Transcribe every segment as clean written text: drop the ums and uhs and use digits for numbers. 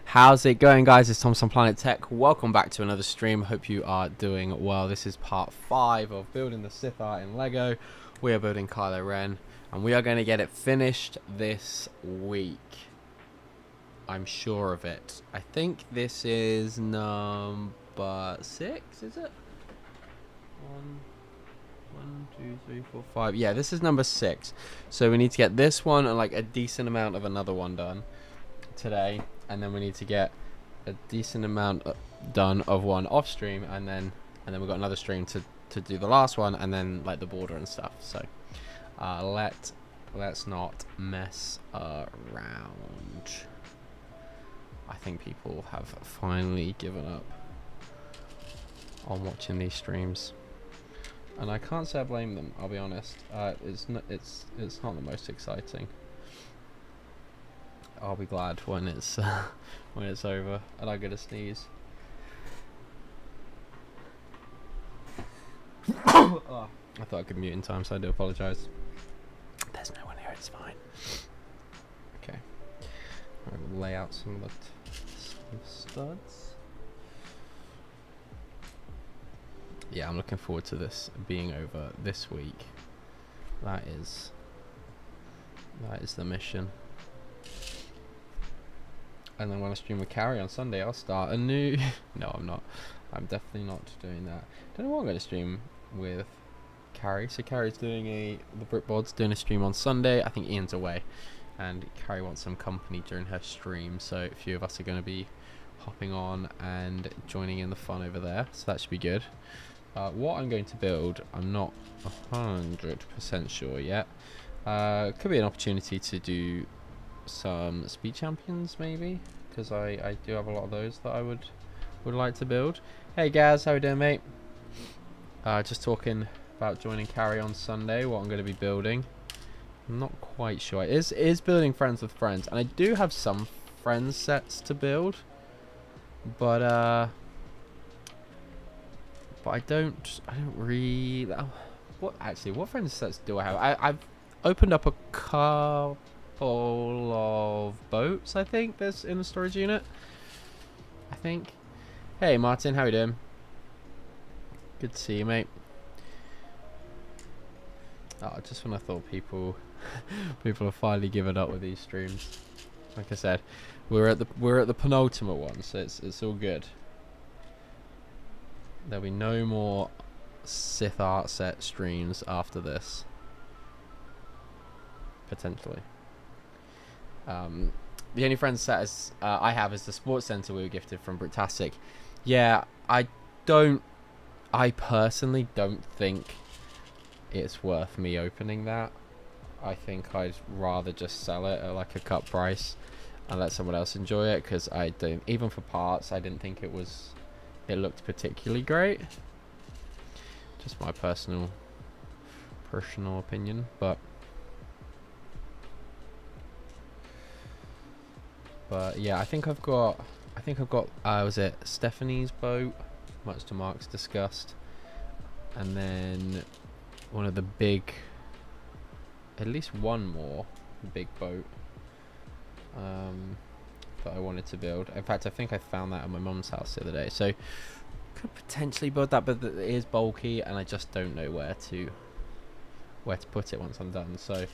How's it going, guys? It's Tom from Planet Tech. Welcome back to another stream. Hope you are doing well. This is part 5 of building the Sith art in Lego. We are building Kylo Ren, and we are going to get it finished this week. I'm sure of it. I think this is number 6, is it? 1, 2, 3, 4, 5. Yeah, this is number 6. So we need to get this one and like a decent amount of another one done today. And then we need to get a decent amount done of one off stream, and then we've got another stream to do the last one, and then like the border and stuff. So let's not mess around. I think people have finally given up on watching these streams, and I can't say I blame them. I'll be honest. It's not the most exciting. I'll be glad when it's over and I get a sneeze. Oh, I thought I could mute in time, so I do apologise. There's no one here, it's fine. Okay, I'll lay out some of the studs. Yeah, I'm looking forward to this being over this week. That is the mission. And then when I stream with Carrie on Sunday, I'll start a new... No, I'm not. I'm definitely not doing that. Don't know what I'm going to stream with Carrie. So Carrie's doing the Britbod's doing a stream on Sunday. I think Ian's away, and Carrie wants some company during her stream. So a few of us are going to be hopping on and joining in the fun over there. So that should be good. What I'm going to build, I'm not 100% sure yet. Could be an opportunity to do some speed champions maybe, because I do have a lot of those that I would like to build. Hey Gaz, how we doing, mate? Just talking about joining Carrie on Sunday, what I'm going to be building. I'm not quite sure. It is building friends with friends, and I do have some friends sets to build, but I don't really... what friends sets do I have? I've opened up a couple of boats, I think there's in the storage unit, I think. Hey Martin, how you doing? Good to see you, mate. Just when I thought people have finally given up with these streams, like I said, we're at the penultimate one, so it's all good. There'll be no more Sith art set streams after this, potentially. The only friends set I have is the sports centre we were gifted from Britastic. Yeah, I personally don't think it's worth me opening that. I think I'd rather just sell it at like a cut price and let someone else enjoy it, because I don't, even for parts, I didn't think it looked particularly great. Just my personal opinion, but yeah, I think I've got was it Stephanie's boat, much to Mark's disgust, and then one of the big, at least one more big boat that I wanted to build. In fact, I think I found that at my mum's house the other day, so could potentially build that, but it is bulky and I just don't know where to put it once I'm done. So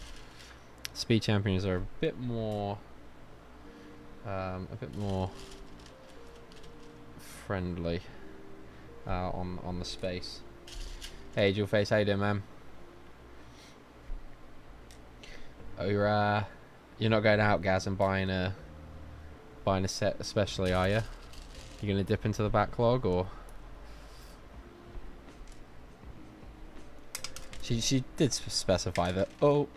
speed champions are a bit more friendly on the space. Hey Jewel Face, how you doing, man? Oh, you're not going out, Gaz, and buying a set especially, are you? You're gonna dip into the backlog, or she did specify that. Oh,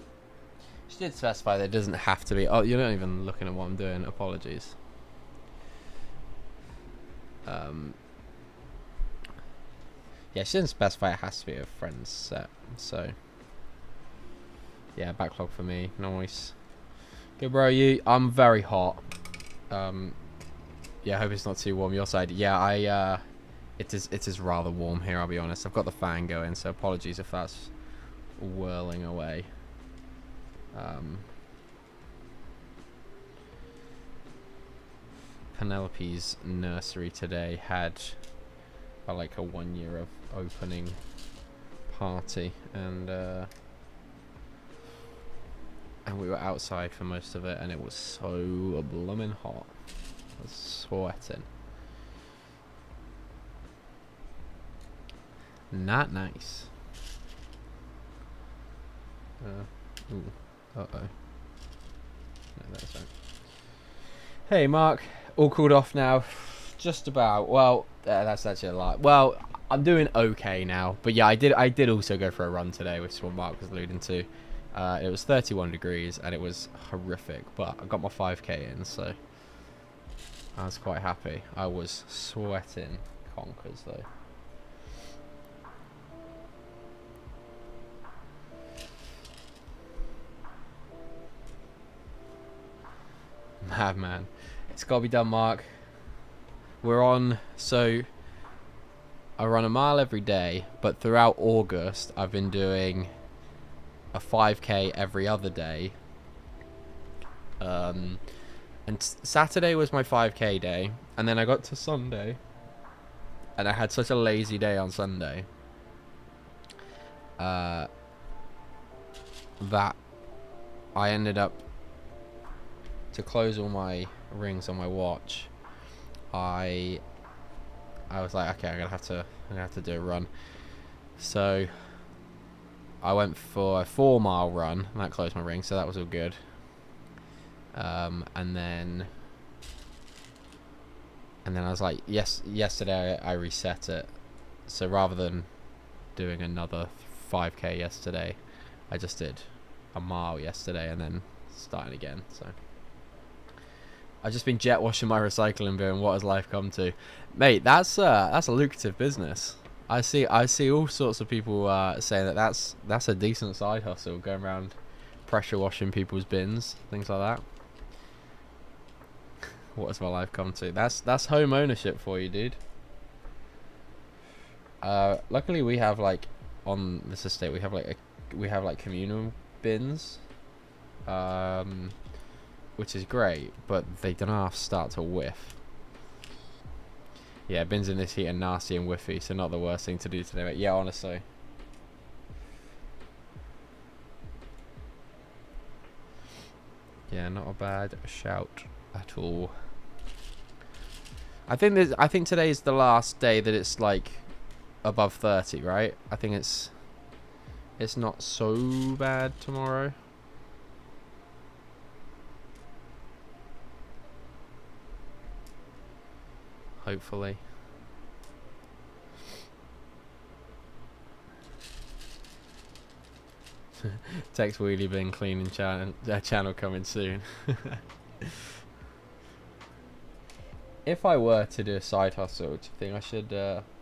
she did specify that it doesn't have to be. Oh, you're not even looking at what I'm doing. Apologies. Yeah, she didn't specify it has to be a friend's set. So yeah, backlog for me. Nice. Good, bro. I'm very hot. Yeah, I hope it's not too warm your side. Yeah, it is rather warm here, I'll be honest. I've got the fan going, so apologies if that's whirling away. Penelope's nursery today had like a 1 year of opening party, and we were outside for most of it, and it was so blooming hot. I was sweating. Not nice. Ooh. Uh-oh. No, that's right. Hey, Mark. All called off now. Just about. Well, that's actually a lie. Well, I'm doing okay now. But yeah, I did also go for a run today, which is what Mark was alluding to. It was 31 degrees, and it was horrific. But I got my 5k in, so I was quite happy. I was sweating conkers, though. Madman. It's got to be done, Mark. We're on, so I run a mile every day, but throughout August I've been doing a 5k every other day. And Saturday was my 5k day, and then I got to Sunday and I had such a lazy day on Sunday that I ended up, to close all my rings on my watch, I was like, okay, I'm gonna have to do a run. So I went for a 4 mile run, and that closed my ring, so that was all good. And then I was like, yesterday I reset it, so rather than doing another 5k yesterday, I just did a mile yesterday and then starting again. So I've just been jet washing my recycling bin. What has life come to, mate? That's a lucrative business. I see all sorts of people saying that that's a decent side hustle, going around pressure washing people's bins, things like that. What has my life come to? That's home ownership for you, dude. Luckily we have, like, on this estate we have like communal bins, which is great, but they don't half start to whiff. Yeah, bins in this heat are nasty and whiffy, so not the worst thing to do today, mate. Yeah, honestly. Yeah, not a bad shout at all. I think today is the last day that it's like above 30, right? I think it's not so bad tomorrow. Hopefully. Text wheelie bin cleaning channel coming soon. If I were to do a side hustle, do you think I should?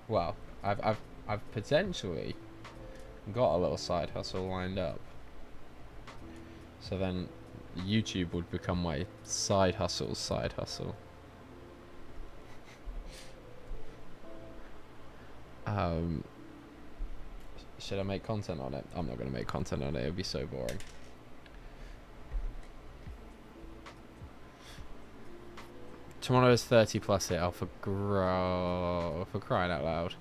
Well, I've potentially got a little side hustle lined up. So then YouTube would become my side hustle's side hustle. Should I make content on it? I'm not going to make content on it. It would be so boring. Tomorrow is 30 plus it. Oh, for crying out loud.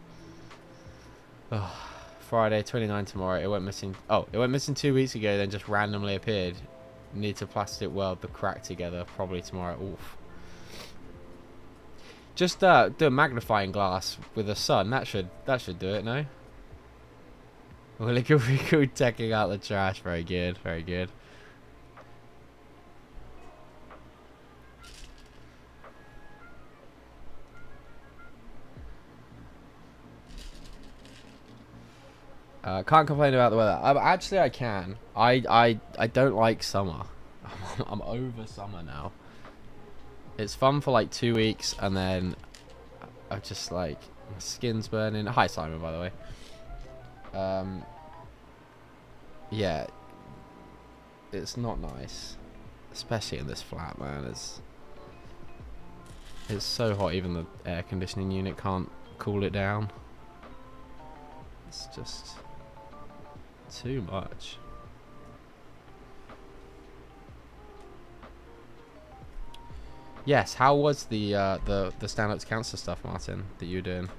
Oh, Friday, 29 tomorrow. It went missing. Oh, it went missing 2 weeks ago, then just randomly appeared. Need to plastic weld the crack together. Probably tomorrow. Oof. Just do a magnifying glass with the sun. That should do it, no? Well, it could be taking out the trash. Very good, very good. Can't complain about the weather. Actually, I can. I don't like summer. I'm over summer now. It's fun for like 2 weeks, and then I just, like, my skin's burning. Hi, Simon, by the way. Yeah, it's not nice, especially in this flat, man. It's so hot, even the air conditioning unit can't cool it down. It's just too much. Yes, how was the stand up to cancer stuff, Martin, that you were doing?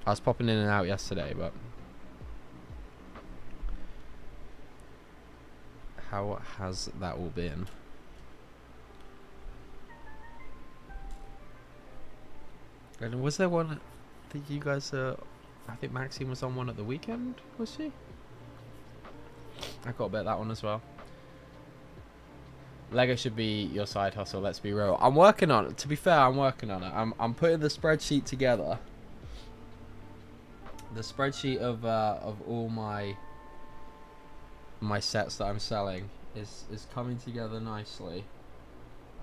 I was popping in and out yesterday, but how has that all been? And was there one that you guys I think Maxine was on one at the weekend, was she? I got a bit of that one as well. Lego should be your side hustle, let's be real. I'm working on it. To be fair, I'm working on it. I'm putting the spreadsheet together. The spreadsheet of all my sets that I'm selling is coming together nicely.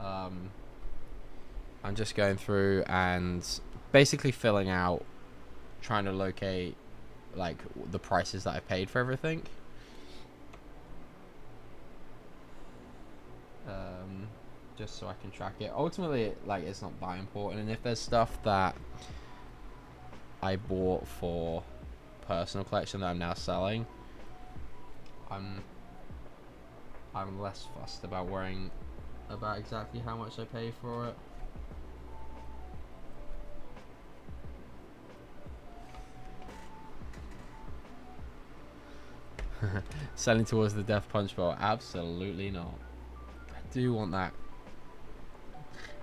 I'm just going through and basically filling out, trying to locate like the prices that I paid for everything. Just so I can track it. Ultimately, like, it's not that important, and if there's stuff that I bought for personal collection that I'm now selling, I'm less fussed about worrying about exactly how much I pay for it. Selling towards the Death Punch Bowl? Absolutely not. I do want that.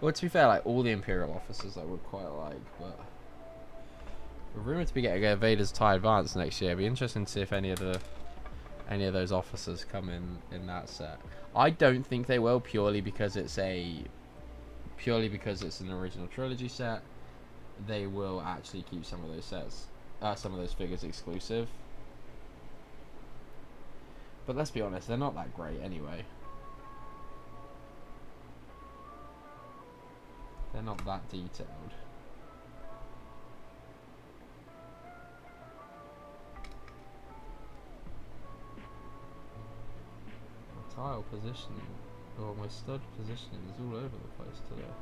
Well, to be fair, like, all the Imperial officers I would quite like, but we're rumored to be getting a Vader's TIE Advance next year. It'd be interesting to see if any of those officers come in that set. I don't think they will, purely because it's an original trilogy set. They will actually keep some of those sets, some of those figures exclusive. But let's be honest, they're not that great anyway. They're not that detailed. My tile positioning, or my stud positioning, is all over the place today.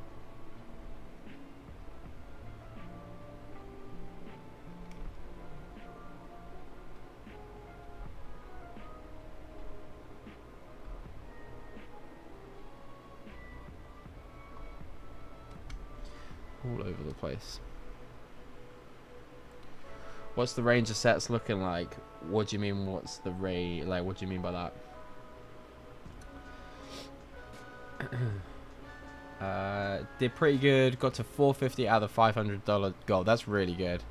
All over the place. What's the range of sets looking like? What do you mean? What's the range? Like, what do you mean by that? Did pretty good. Got to 450 out of the $500 goal. That's really good.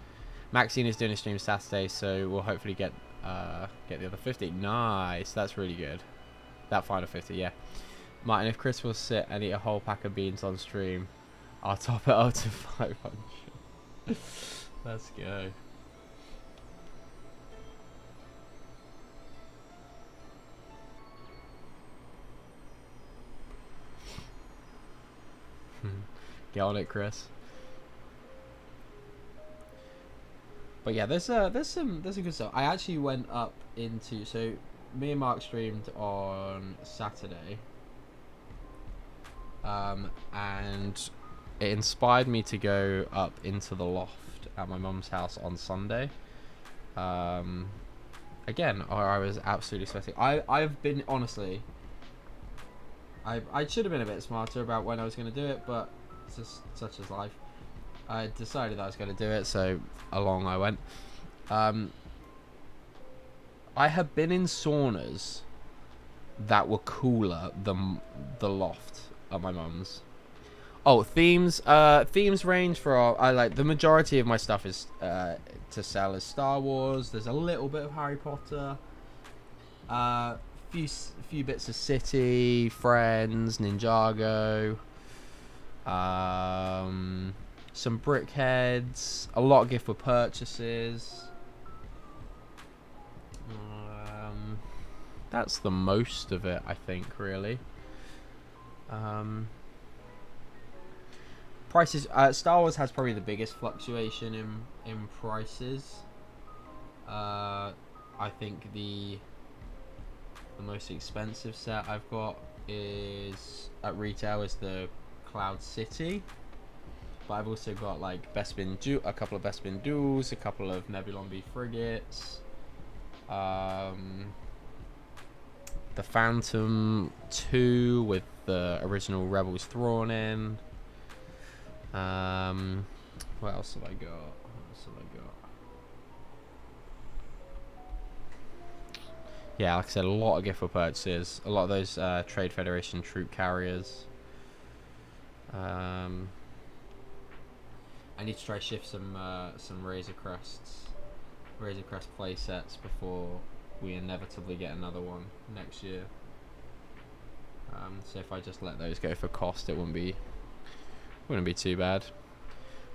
Maxine is doing a stream Saturday, so we'll hopefully get the other 50. Nice. That's really good. That final 50, yeah. Martin, if Chris will sit and eat a whole pack of beans on stream, I'll top it up to 500. Let's go. Get on it, Chris. But yeah, there's some good stuff. I actually went up into, so me and Mark streamed on Saturday, and it inspired me to go up into the loft at my mum's house on Sunday. Again, I was absolutely sweating. I've been, honestly, I should have been a bit smarter about when I was going to do it, but it's just such as life. I decided I was going to do it, so along I went. I have been in saunas that were cooler than the loft at my mum's. Oh, themes range for I like the majority of my stuff is to sell is Star Wars. There's a little bit of Harry Potter. Few bits of City, Friends, Ninjago. Some brickheads, a lot of gift with purchases. That's the most of it, I think, really. Prices. Star Wars has probably the biggest fluctuation in prices. I think the most expensive set I've got is at retail is the Cloud City. But I've also got like a couple of Bespin Duels, a couple of Nebulon B frigates, the Phantom 2 with the original Rebels Thrawn in. What else have I got? What else have I got? Yeah, like I said, a lot of gift purchases. A lot of those Trade Federation troop carriers. I need to try shift some Razor Crest play sets before we inevitably get another one next year. So if I just let those go for cost, it wouldn't be too bad.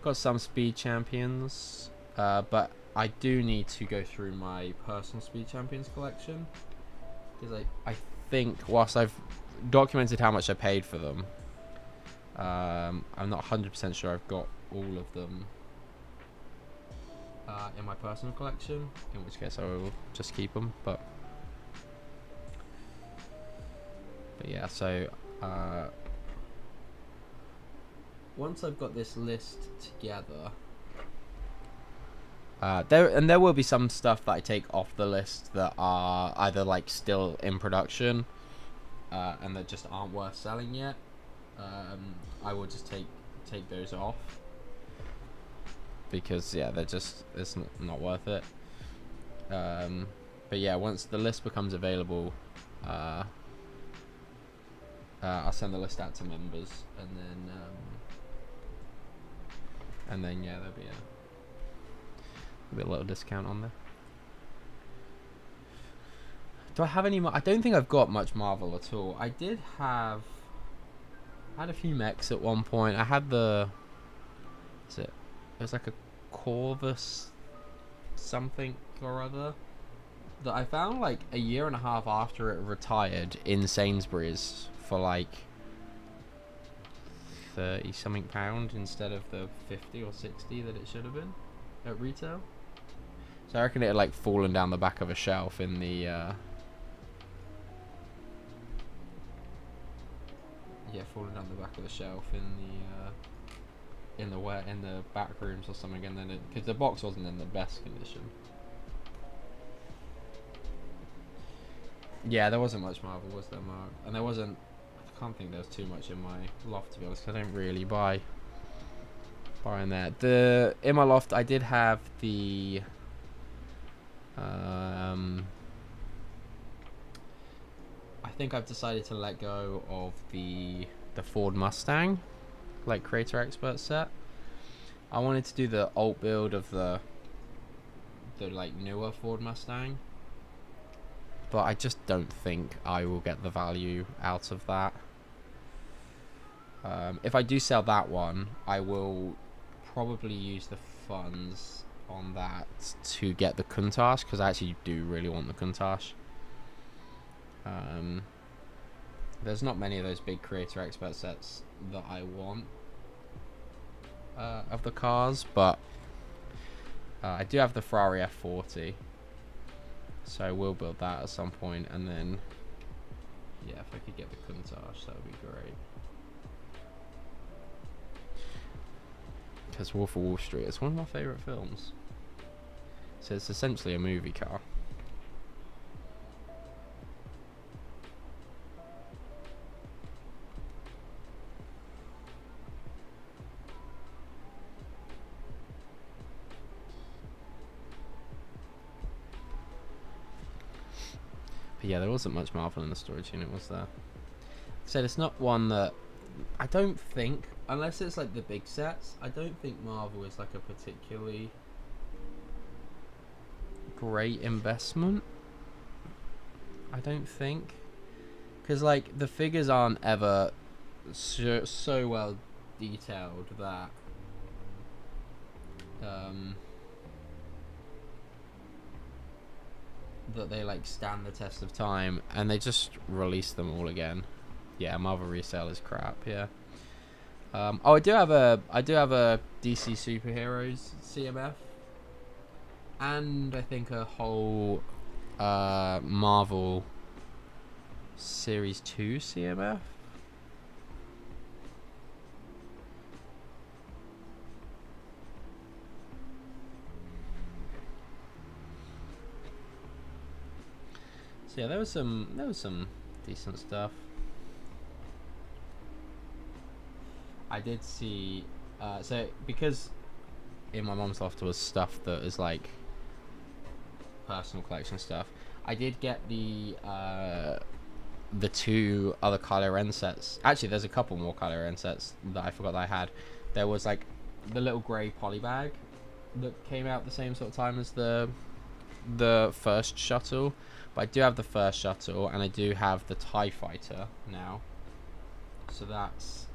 Got some speed champions, but I do need to go through my personal speed champions collection, because I think whilst I've documented how much I paid for them, I'm not 100% sure I've got all of them in my personal collection, in which case I will just keep them. But yeah, so once I've got this list together, there will be some stuff that I take off the list that are either like still in production and that just aren't worth selling yet. I will just take those off, because yeah, it's not worth it. But yeah, once the list becomes available, I'll send the list out to members, and then yeah, there'll be a little discount on there. Do I have any more? I don't think I've got much Marvel at all. I had a few mechs at one point. I had it was like a Corvus something or other that I found like a year and a half after it retired in Sainsbury's for like 30 something pound instead of the 50 or 60 that it should have been at retail. So I reckon it had like fallen down the back of a shelf in the fallen down the back of the shelf in the back rooms or something, and then because the box wasn't in the best condition. Yeah, there wasn't much Marvel, was there, Mark? And there wasn't. I can't think there was too much in my loft, to be honest. I don't really buy in there. In my loft, I did have the I think I've decided to let go of the Ford Mustang, like Creator Expert set. I wanted to do the alt build of the like newer Ford Mustang, but I just don't think I will get the value out of that. If I do sell that one, I will probably use the funds on that to get the Countach, because I actually do really want the Countach. There's not many of those big Creator Expert sets that I want of the cars, but I do have the Ferrari F40, so I will build that at some point, and then yeah, if I could get the Countach, that would be great. Because Wolf of Wall Street is one of my favourite films, so it's essentially a movie car. But yeah, there wasn't much Marvel in the storage unit, was there? Like I said, it's not one that I don't think, unless it's like the big sets, I don't think Marvel is like a particularly great investment. I don't think, because like the figures aren't ever so well detailed that that they like stand the test of time, and they just release them all again. Yeah, Marvel resale is crap. Yeah. Oh, I do have a DC Superheroes CMF, and I think a whole Marvel Series 2 CMF. So yeah, there was some decent stuff. I did see So because in my mom's loft was stuff that is like personal collection stuff, I did get the 2 other Kylo Ren sets. Actually, there's a couple more Kylo Ren sets that I forgot that I had. There was like the little grey poly bag that came out the same sort of time as the first shuttle, but I do have the first shuttle, and I do have the TIE Fighter now, so that's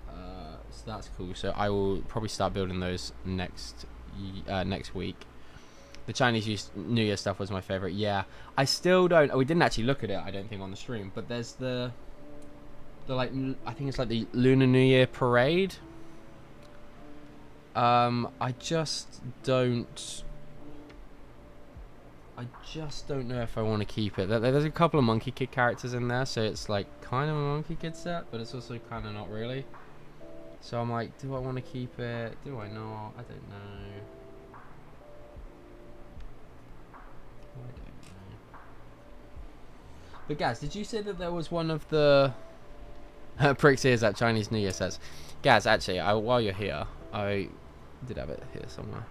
cool. So I will probably start building those next week. The Chinese New Year stuff was my favorite. Yeah, I still don't. We didn't actually look at it, I don't think, on the stream. But there's the like, I think it's like the Lunar New Year parade. I just don't know if I want to keep it. There's a couple of Monkey Kid characters in there, so it's like kind of a Monkey Kid set, but it's also kind of not really. So I'm like, do I want to keep it? Do I not? I don't know. But Gaz, did you say that there was one of the pricks ears at Chinese New Year sets? Gaz, actually, while you're here, I did have it here somewhere.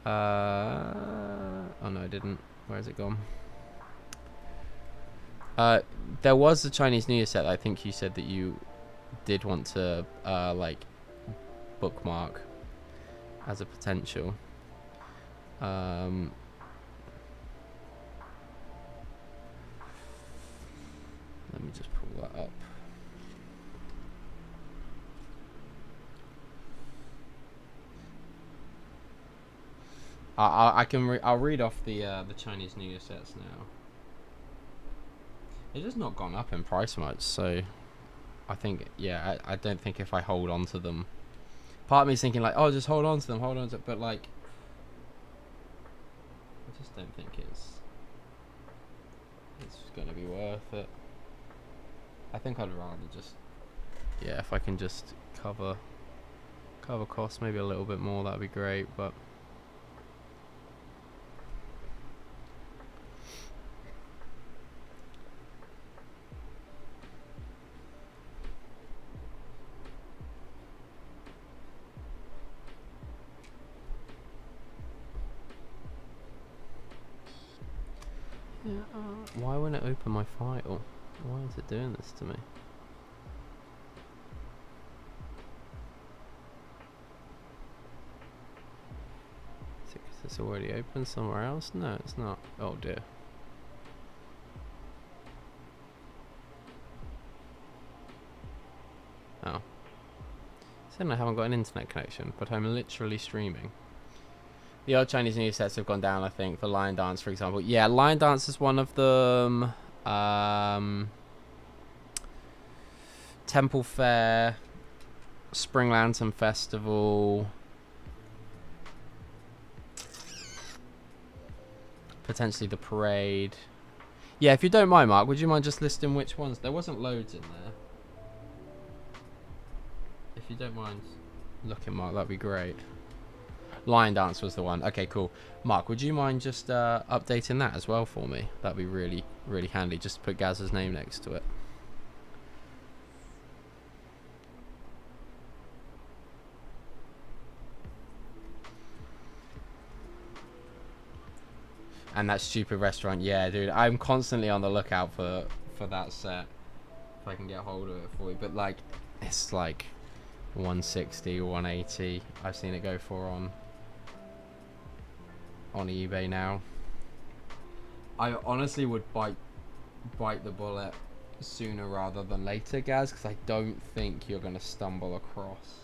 Oh no, I didn't. Where has it gone? There was the Chinese New Year set that I think you said that you did want to like bookmark as a potential. Let me just pull that up. I'll read off the Chinese New Year sets now. It's just not gone up in price much, so I think, yeah, I don't think if I hold on to them. Part of me is thinking like, oh, just hold on to them, but like, I just don't think it's going to be worth it. I think I'd rather just, yeah, if I can just cover costs maybe a little bit more, that'd be great, but yeah, why won't it open my file? Why is it doing this to me? Is it 'cause it's already open somewhere else? No, it's not. Oh dear. Oh. Saying I haven't got an internet connection, but I'm literally streaming. The old Chinese New Year sets have gone down, I think, for Lion Dance, for example. Yeah, Lion Dance is one of them. Temple Fair, Spring Lantern Festival, potentially the parade. Yeah, if you don't mind, Mark, would you mind just listing which ones? There wasn't loads in there. If you don't mind looking, Mark, that'd be great. Lion Dance was the one. Okay, cool. Mark, would you mind just updating that as well for me? That'd be really, really handy, just to put Gaz's name next to it. And that stupid restaurant, yeah, dude. I'm constantly on the lookout for that set. If I can get hold of it for you. But, like, it's like 160, 180. I've seen it go for on eBay now. I honestly would bite the bullet sooner rather than later, Gaz, because I don't think you're going to stumble across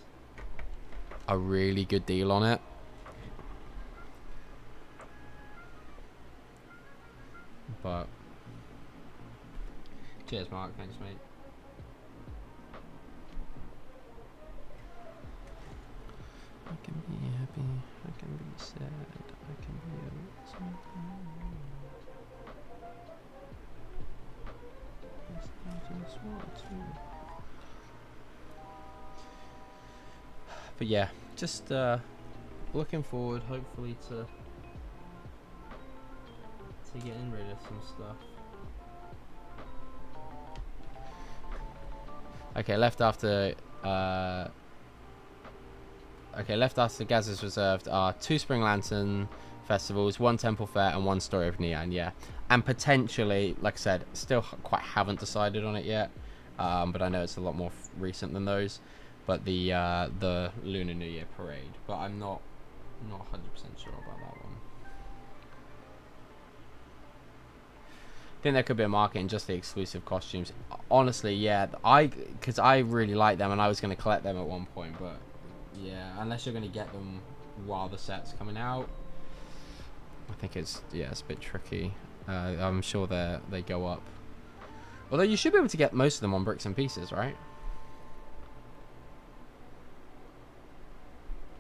a really good deal on it. But cheers, Mark. Thanks, mate. I can be happy, I can be sad, I can be something. I just want to. But yeah, just looking forward, hopefully, to getting rid of some stuff. Okay, left after Okay, left after Gaz's Reserved are 2 Spring Lantern festivals, 1 Temple Fair, and 1 Story of Neon. Yeah, and potentially, like I said, still quite haven't decided on it yet. But I know it's a lot more recent than those. But the Lunar New Year parade. But I'm not 100% sure about that one. I think there could be a market in just the exclusive costumes. Honestly, yeah, because I really like them and I was going to collect them at one point, but yeah, unless you're going to get them while the set's coming out, I think it's a bit tricky. I'm sure they go up. Although you should be able to get most of them on Bricks and Pieces, right?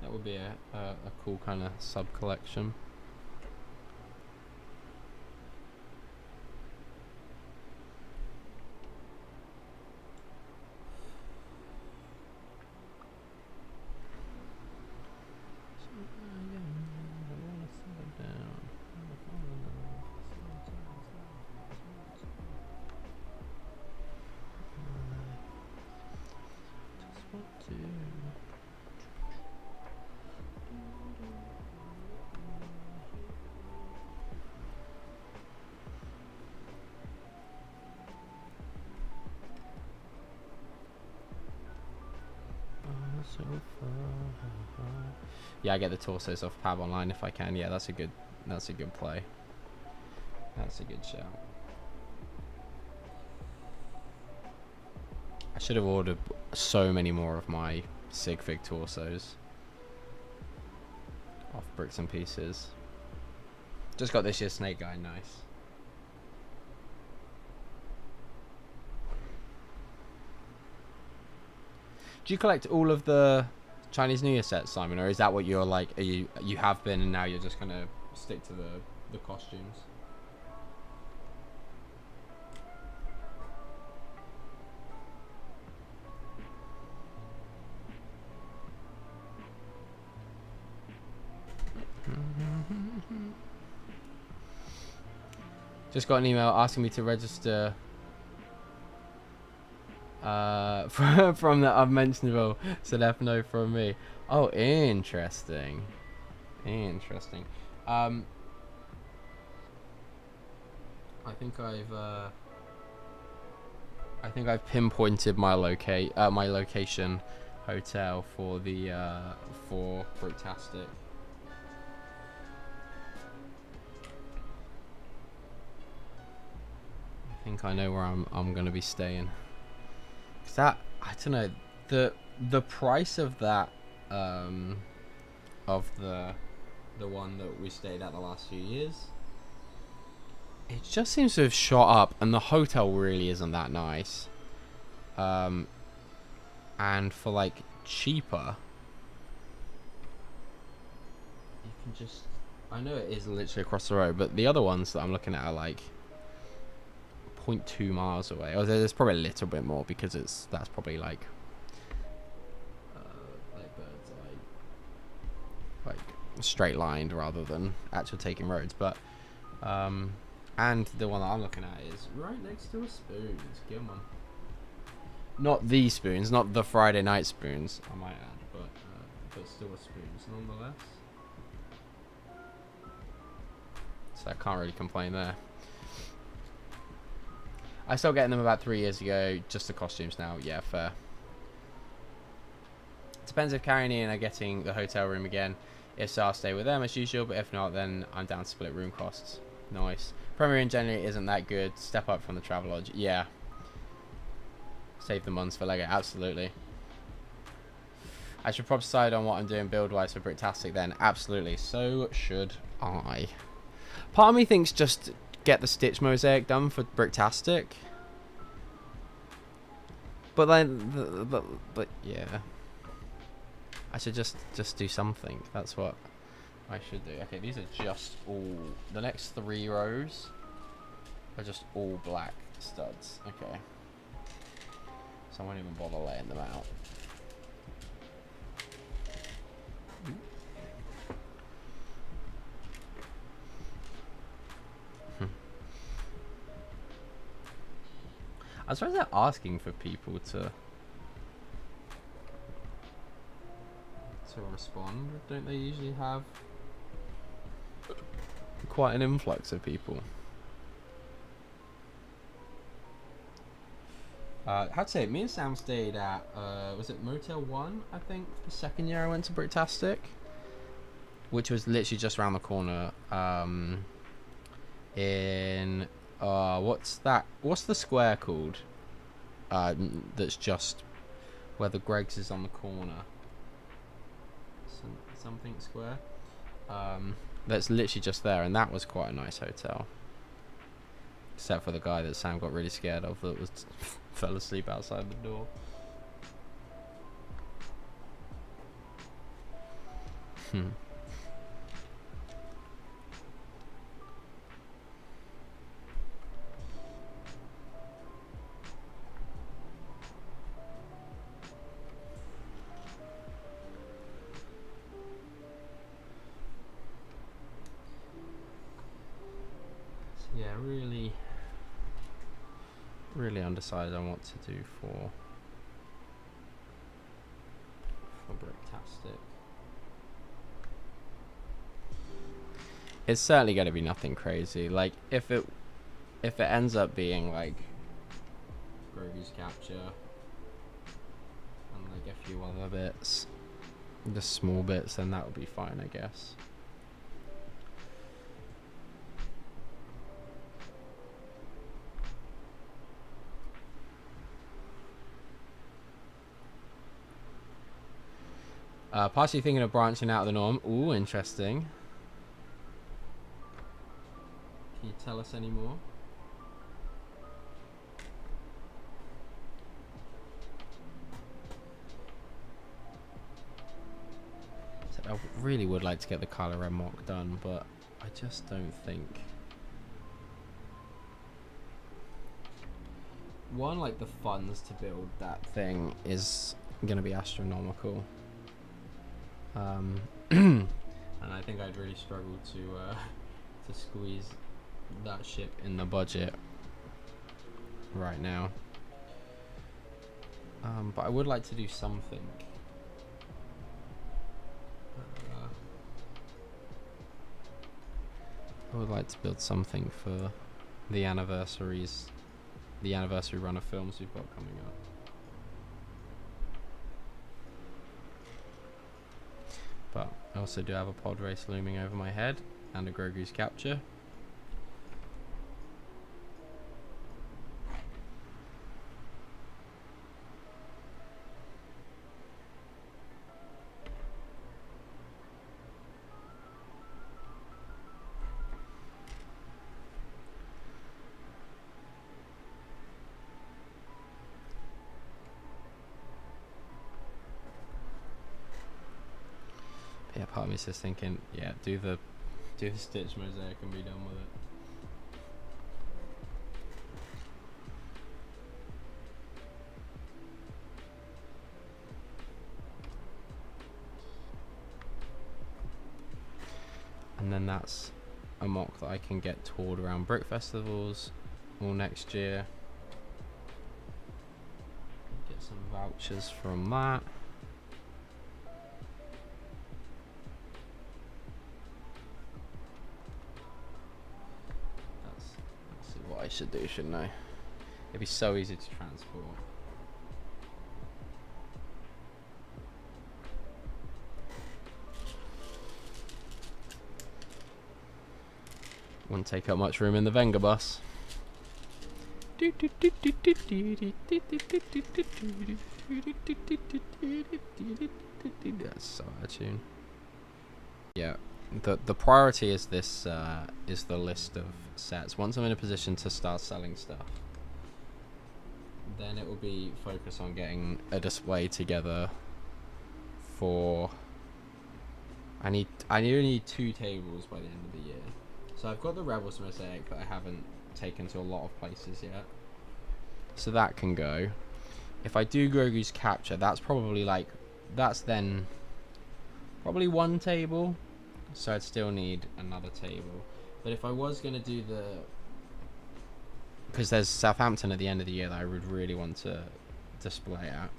That would be a cool kind of sub collection. Yeah, I get the torsos off Pab Online if I can. Yeah, that's a good play. That's a good shout. I should have ordered so many more of my Sig Fig torsos off Bricks and Pieces. Just got this year's Snake Guy, nice. Do you collect all of the Chinese New Year sets, Simon, or is that what you're like? Are you have been and now you're just gonna stick to the costumes? Just got an email asking me to register from the unmentionable, so left no from me. Oh, interesting. I think I've pinpointed my location hotel for the for Bricktastic. I think I know where I'm gonna be staying. Cause that, I don't know, the price of that of the one that we stayed at the last few years, it just seems to have shot up, and the hotel really isn't that nice. And for like cheaper, you can just, I know it is literally across the road, but the other ones that I'm looking at are like 0.2 miles away. Oh, there's probably a little bit more because that's probably like birds like straight lined rather than actual taking roads. But and the one that I'm looking at is right next to a Spoons. Come on, not the Spoons, not the Friday night Spoons, I might add, but still a Spoons nonetheless. So I can't really complain there. I started getting them about 3 years ago, just the costumes now. Yeah, fair. Depends if Karen and Ian are getting the hotel room again. If so, I'll stay with them as usual, but if not, then I'm down to split room costs. Nice. Premier in generally isn't that good. Step up from the Travelodge. Yeah. Save the months for LEGO. Absolutely. I should probably decide on what I'm doing build-wise for Bricktastic then. Absolutely. So should I. Part of me thinks just get the Stitch mosaic done for Bricktastic, but then but yeah, I should just do something. That's what I should do. Okay, these are just all, the next 3 rows are just all black studs. Okay, so I won't even bother laying them out. I suppose they're asking for people to to respond. Don't they usually have quite an influx of people? I'd say me and Sam stayed at was it Motel 1, I think, the second year I went to Bricktastic, which was literally just around the corner. In what's the square called? That's just where the Greg's is on the corner. Something Square. That's literally just there, and that was quite a nice hotel. Except for the guy that Sam got really scared of that was fell asleep outside the door. Yeah, really undecided on what to do for Bricktastic. It's certainly going to be nothing crazy. Like if it ends up being like Grogu's capture and like a few other bits, just small bits, then that would be fine, I guess. Partially thinking of branching out of the norm. Ooh, interesting. Can you tell us any more? So I really would like to get the Kylo Ren mock done, but I just don't think. One, like the funds to build that thing is gonna be astronomical. And I think I'd really struggle to squeeze that ship in the budget right now. But I would like to do something. I would like to build something for the anniversary run of films we've got coming up. But I also do have a pod race looming over my head and a Grogu's capture. Yeah, part of me is just thinking, yeah, do the stitch mosaic and be done with it. And then that's a mock that I can get toured around brick festivals all next year. Get some vouchers from that. I should do, shouldn't I? It'd be so easy to transport. Wouldn't take up much room in the Venga bus. That's so out of tune. Yeah. The priority is this is the list of sets. Once I'm in a position to start selling stuff, then it will be focus on getting a display together for I only need 2 tables by the end of the year. So I've got the Rebels mosaic that I haven't taken to a lot of places yet, so that can go. If I do Grogu's capture, that's probably then probably 1 table. So I'd still need another table. But if I was going to do because there's Southampton at the end of the year that I would really want to display at.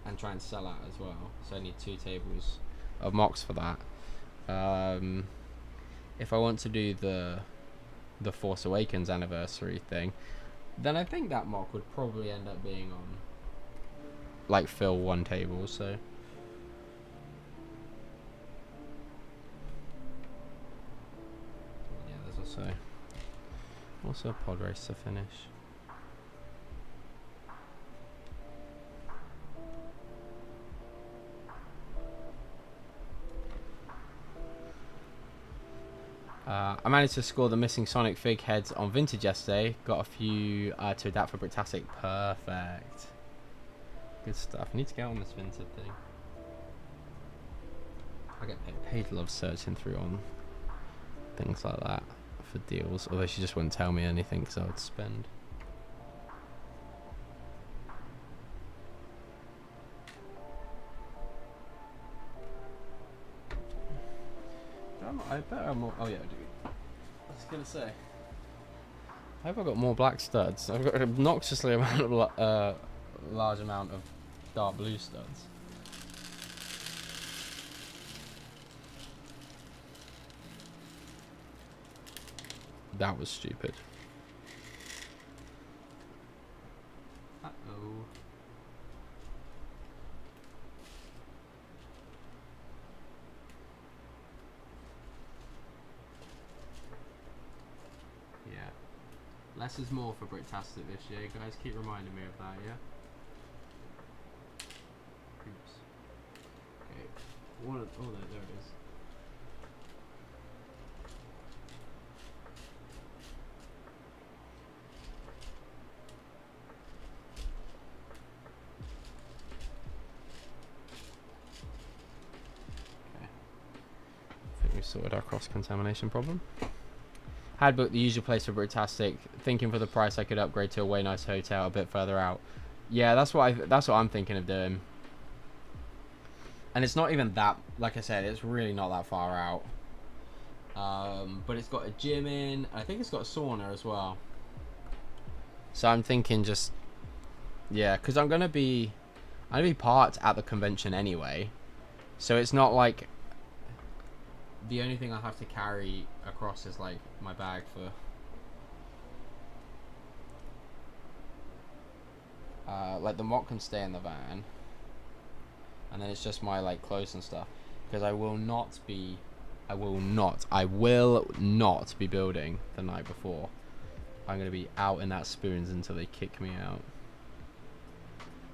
and try and sell at as well. So I need 2 tables of mocks for that. If I want to do the Force Awakens anniversary thing, then I think that mock would probably end up being on like fill 1 table. So yeah, there's also a pod race to finish. I managed to score the missing Sonic Fig heads on Vintage yesterday. Got a few to adapt for Bricktastic. Perfect. Good stuff. I need to get on this Vintage thing. I get paid. Paige loves searching through on things like that for deals. Although she just wouldn't tell me anything because I would spend. I bet I'm more. Oh yeah, I do. I was gonna say. I hope I got more black studs. I've got an obnoxiously large amount of dark blue studs. That was stupid. Uh-oh. Yeah. Less is more for Bricktastic this year, guys. Keep reminding me of that, yeah? Oops. Okay. Oh, there it is. Okay. I think we sorted our cross-contamination problem. Had booked the usual place for Bricktastic, thinking for the price I could upgrade to a way nice hotel a bit further out. Yeah, that's what I'm thinking of doing. And it's not even that, like I said, it's really not that far out. But it's got a gym in. I think it's got a sauna as well. So I'm thinking just, yeah, because I'm gonna be parked at the convention anyway. So it's not like the only thing I have to carry across is like my bag for like the mock can stay in the van, and then it's just my like clothes and stuff, because I will not be building the night before. I'm gonna be out in that spoons until they kick me out.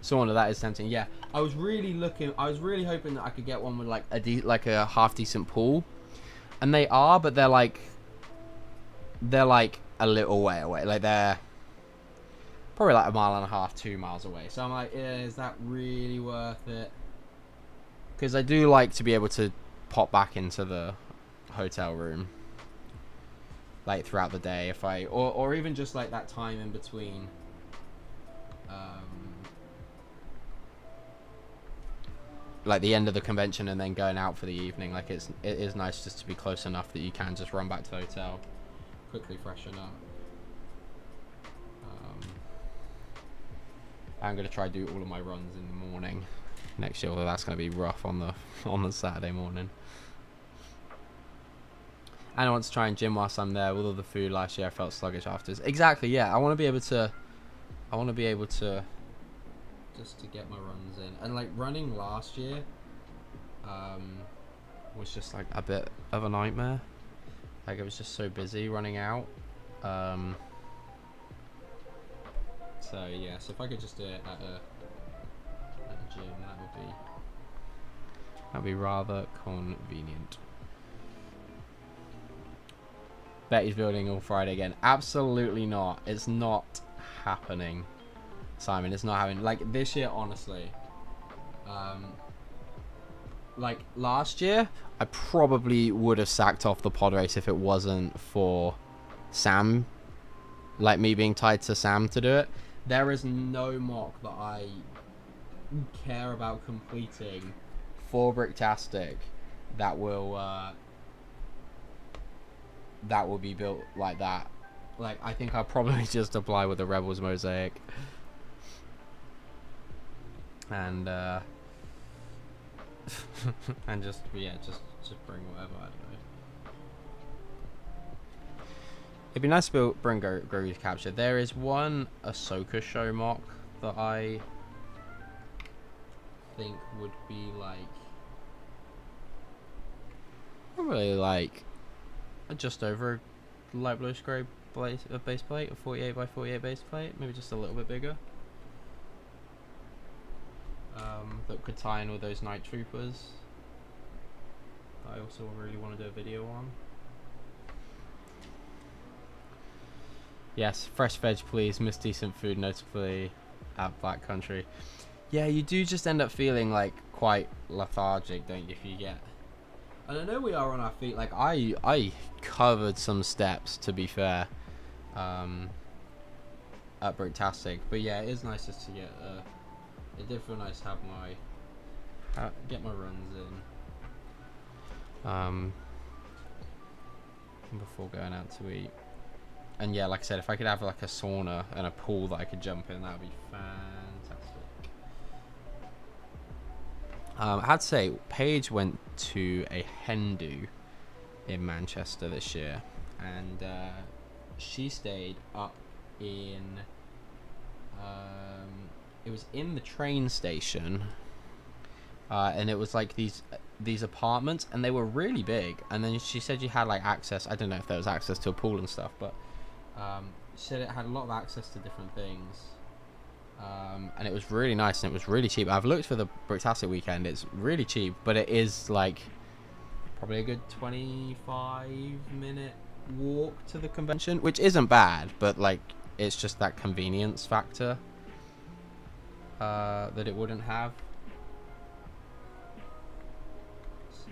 Sauna, that is tempting. Yeah, I was really hoping that I could get one with like a half decent pool. And they are, but they're like a little way away. Like they're probably like 1.5 miles, 2 miles away. So I'm like, yeah, is that really worth it? Because I do like to be able to pop back into the hotel room, like throughout the day, if I or even just like that time in between. Like the end of the convention and then going out for the evening. Like it is nice just to be close enough that you can just run back to the hotel, quickly freshen up. I'm gonna try to do all of my runs in the morning next year, although that's gonna be rough on the Saturday morning. And I want to try and gym whilst I'm there. With all the food last year, I felt sluggish after. Exactly, yeah. I want to be able to just to get my runs in. And like running last year was just like a bit of a nightmare. Like it was just so busy running out. So yeah, so if I could just do it at a gym, that'd be rather convenient. Betty's building all Friday again. Absolutely not. It's not happening, Simon. It's not happening. Like this year, honestly. Like last year, I probably would have sacked off the pod race if it wasn't for Sam. Like me being tied to Sam to do it. There is no mock that I care about completing for Bricktastic that will be built like that. Like I think I'll probably just apply with the Rebels mosaic. and and just bring whatever. I don't know. It'd be nice to bring Grogu's capture. There is one Ahsoka show mock that I think would be like probably like just over a light blue gray base plate, a 48 by 48 base plate, maybe just a little bit bigger. That could tie in with those night troopers. That I also really want to do a video on. Yes, fresh veg please, miss decent food, notably at Black Country. Yeah, you do just end up feeling like quite lethargic, don't you, if you get... And I know we are on our feet, like I covered some steps, to be fair, at Bricktastic, but yeah, it is nice just to get it did feel nice to have get my runs in before going out to eat. And yeah, like I said, if I could have like a sauna and a pool that I could jump in, that would be fantastic. I had to say, Paige went to a hen do in Manchester this year, and she stayed up in it was in the train station, and it was like these apartments, and they were really big. And then she said you had like access, I don't know if there was access to a pool and stuff, but she said it had a lot of access to different things, and it was really nice and it was really cheap. I've looked for the Bricktastic weekend, it's really cheap, but it is like probably a good 25-minute walk to the convention, which isn't bad, but like it's just that convenience factor that it wouldn't have. So,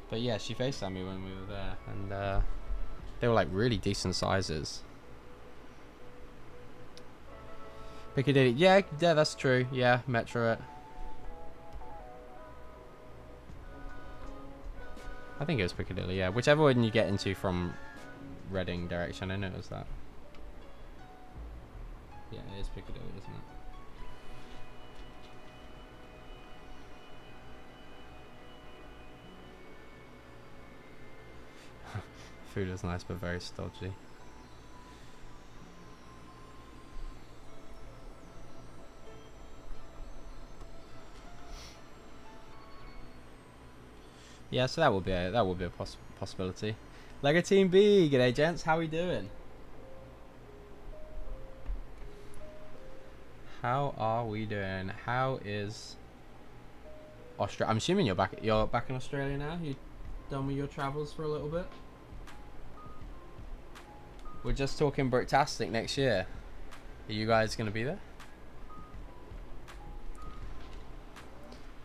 but yeah, she FaceTimed me when we were there, and they were like really decent sizes. Piccadilly, yeah, that's true. Yeah, Metro it. I think it was Piccadilly, yeah. Whichever one you get into from Reading direction, I noticed that. Yeah, it is Piccadilly, isn't it? Food is nice, but very stodgy. Yeah, so that would be a possibility. Lego Team B, g'day gents, how we doing? How are we doing? How is Australia? I'm assuming you're back in Australia now. You done with your travels for a little bit? We're just talking Bricktastic next year. Are you guys gonna be there?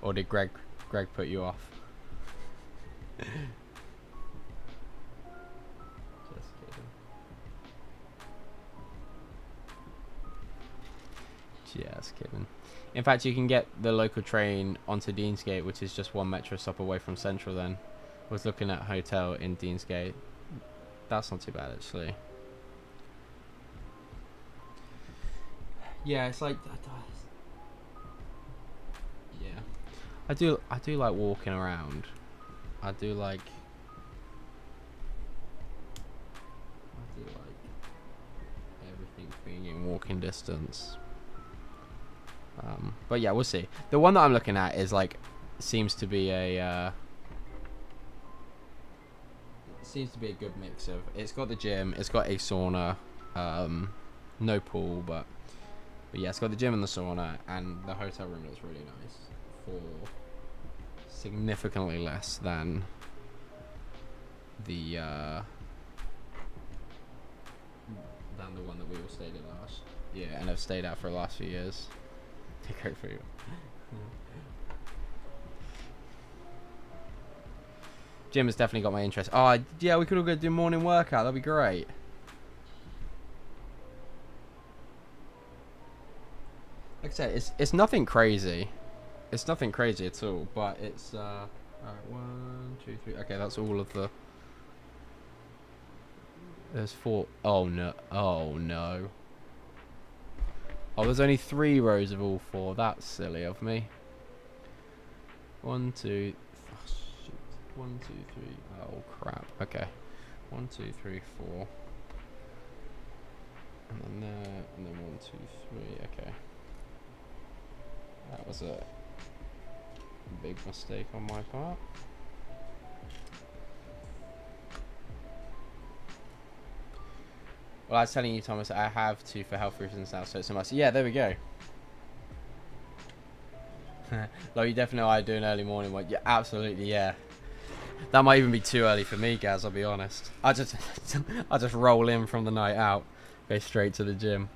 Or did Greg put you off? Just kidding. Just kidding. In fact, you can get the local train onto Deansgate, which is just one metro stop away from Central then. I was looking at a hotel in Deansgate. That's not too bad, actually. Yeah, it's like... Yeah. I do like walking around. I do like everything being in walking distance. But yeah, we'll see. The one that I'm looking at is like seems to be a good mix of, it's got the gym, it's got a sauna, no pool, but yeah, it's got the gym and the sauna, and the hotel room looks really nice for significantly less than the one that we all stayed in last year and have stayed at for the last few years. Great for you. Gym has definitely got my interest. Oh yeah, we could all go do morning workout. That'd be great. Like I said, it's nothing crazy. It's nothing crazy at all, but it's alright, 1, 2, 3. Okay, that's all of the... There's 4. Oh no. Oh no. Oh, there's only 3 rows of all 4. That's silly of me. 1, 2. Oh, shoot. 1, 2, 3. Oh crap. Okay. 1, 2, 3, 4. And then there, and then 1, 2, 3. Okay. That was a big mistake on my part. Well, I was telling you, Thomas, I have to for health reasons now, so it's a must. Yeah, there we go. Like, you definitely know I do an early morning one. Yeah, absolutely, yeah. That might even be too early for me, Gaz, I'll be honest. I just roll in from the night out, go straight to the gym.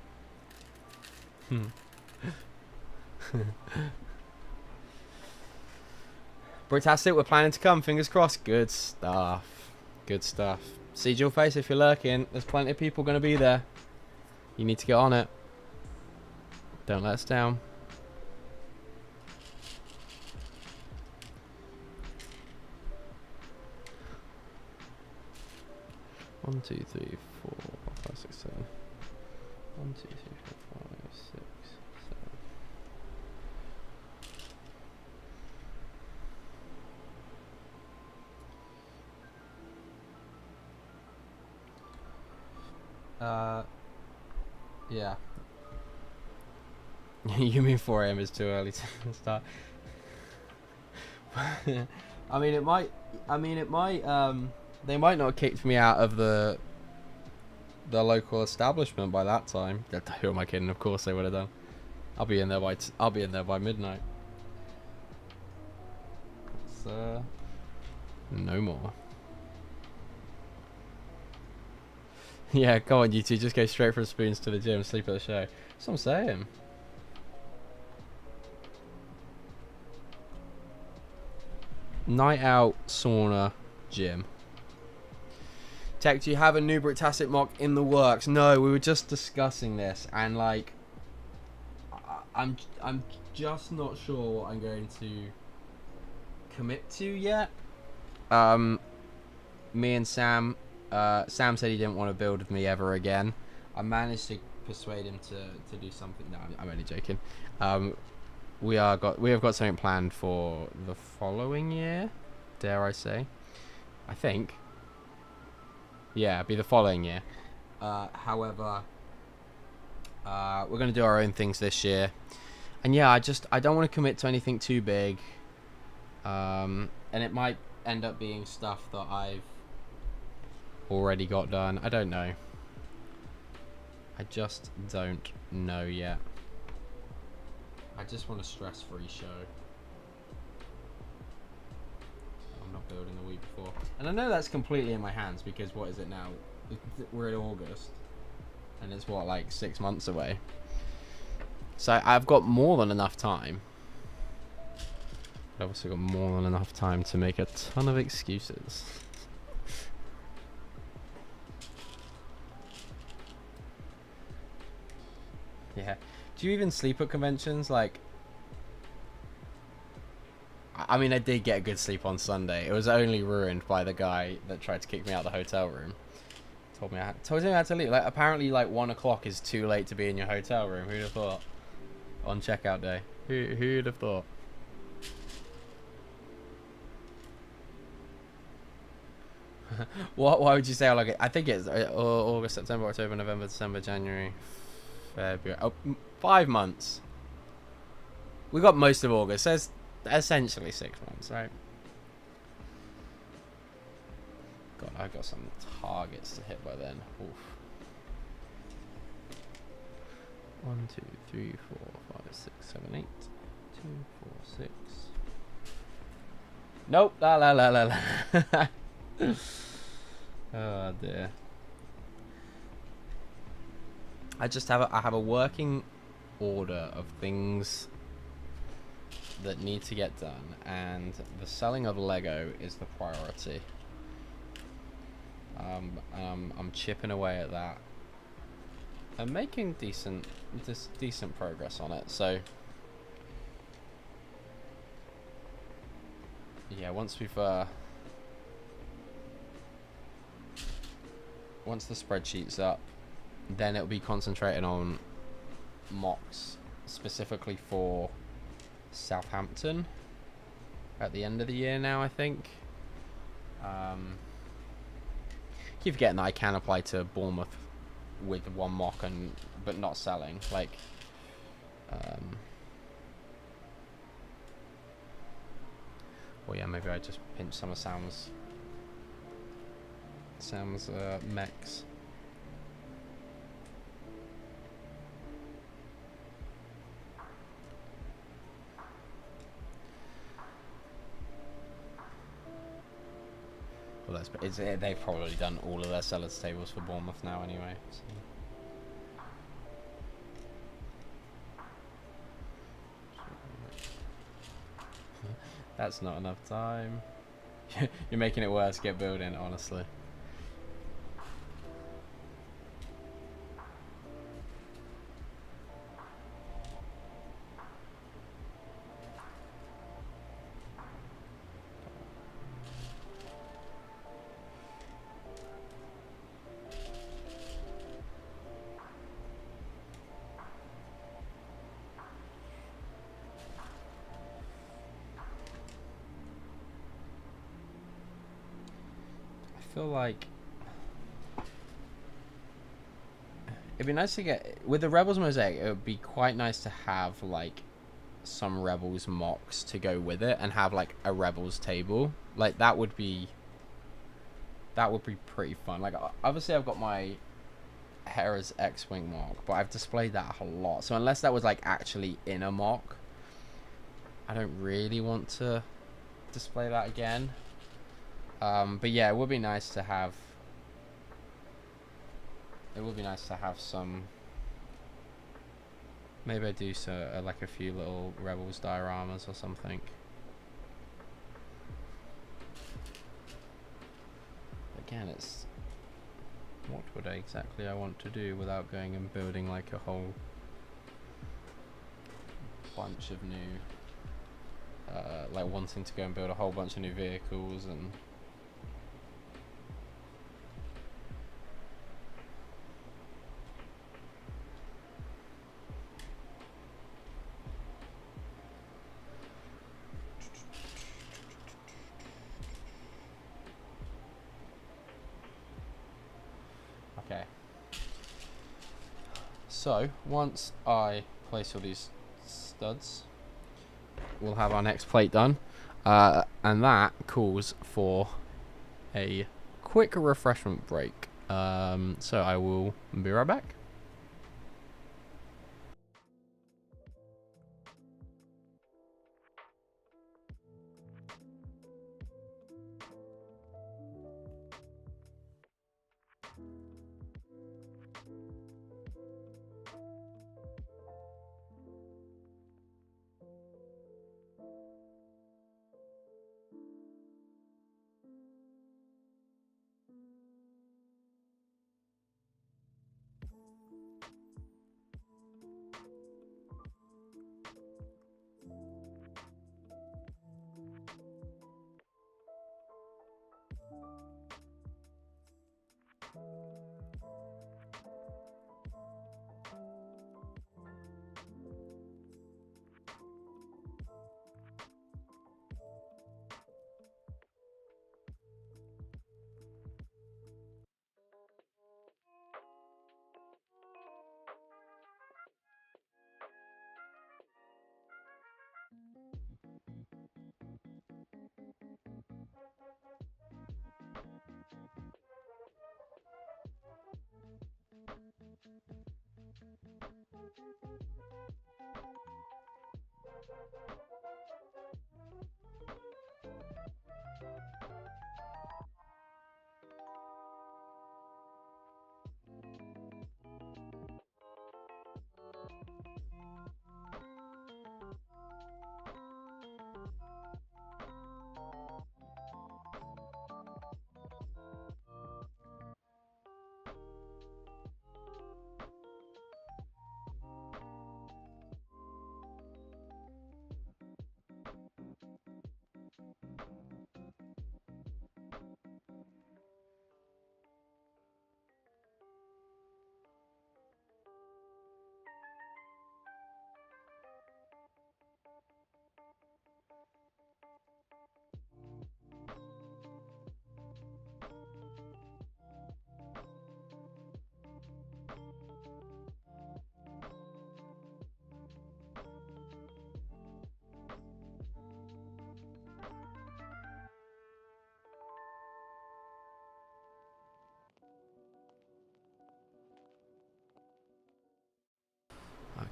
Britastic, we're planning to come, fingers crossed. Good stuff. Good stuff. See your face if you're lurking. There's plenty of people going to be there. You need to get on it. Don't let us down. One, 2, 3, 4, 5, 6, 7. 1, 2, 3, 4, 5, 6, 7. Yeah. You mean 4 AM is too early to start? I mean, it might. They might not have kicked me out of the local establishment by that time. Who am I kidding? Of course they would have done. I'll be in there by midnight. So no more. Yeah, go on, you two. Just go straight from spoons to the gym, sleep at the show. That's what I'm saying. Night out, sauna, gym. Tech, do you have a new Britastic mock in the works? No, we were just discussing this, and like, I'm just not sure what I'm going to commit to yet. Me and Sam. Sam said he didn't want to build with me ever again. I managed to persuade him to do something. No, I'm only joking. We have got something planned for the following year. Dare I say? I think. Yeah, it'd be the following year. However, we're gonna do our own things this year, and yeah, I don't want to commit to anything too big. And it might end up being stuff that I've already got done. I don't know. I just don't know yet. I just want a stress-free show. I'm not building the week before. And I know that's completely in my hands because what is it now? We're in August. And it's what, like 6 months away. So I've got more than enough time. I've also got more than enough time to make a ton of excuses. Yeah. Do you even sleep at conventions? Like, I mean, I did get a good sleep on Sunday. It was only ruined by the guy that tried to kick me out of the hotel room. Told me I had to leave. Like, apparently, like 1 o'clock is too late to be in your hotel room. Who'd have thought? On checkout day. Who'd have thought? What? Why would you say I like it? I think it's August, September, October, November, December, January, February. Oh, 5 months. We got most of August. There's essentially 6 months, right? God, I've got some targets to hit by then. Oof. 1, 2, 3, 4, 5, 6, 7, 8. 2, 4, 6. Nope. La la la la la. Oh dear. I have a working order of things that need to get done, and the selling of Lego is the priority. I'm chipping away at that. I'm making decent progress on it. So yeah, once the spreadsheet's up, then it'll be concentrating on mocks specifically for Southampton at the end of the year now, I think. Keep forgetting that I can apply to Bournemouth with one mock but not selling. Like, well, yeah, maybe I just pinch some of Sam's mechs. Well, they've probably done all of their sellers tables for Bournemouth now anyway. So. That's not enough time. You're making it worse. Get building, honestly. I feel like it'd be nice to get with the Rebels mosaic. It would be quite nice to have like some Rebels mocks to go with it and have like a Rebels table. Like that would be pretty fun. Like obviously I've got my Hera's X-Wing mock, but I've displayed that a lot. So unless that was like actually in a mock, I don't really want to display that again. But yeah, it would be nice to have. It would be nice to have some. Maybe I do like a few little Rebels dioramas or something. Again, it's what would I want to do without going and building like a whole bunch of new, like wanting to go and build a whole bunch of new vehicles and. Okay. So once I place all these studs, we'll have our next plate done, and that calls for a quick refreshment break. So I will be right back.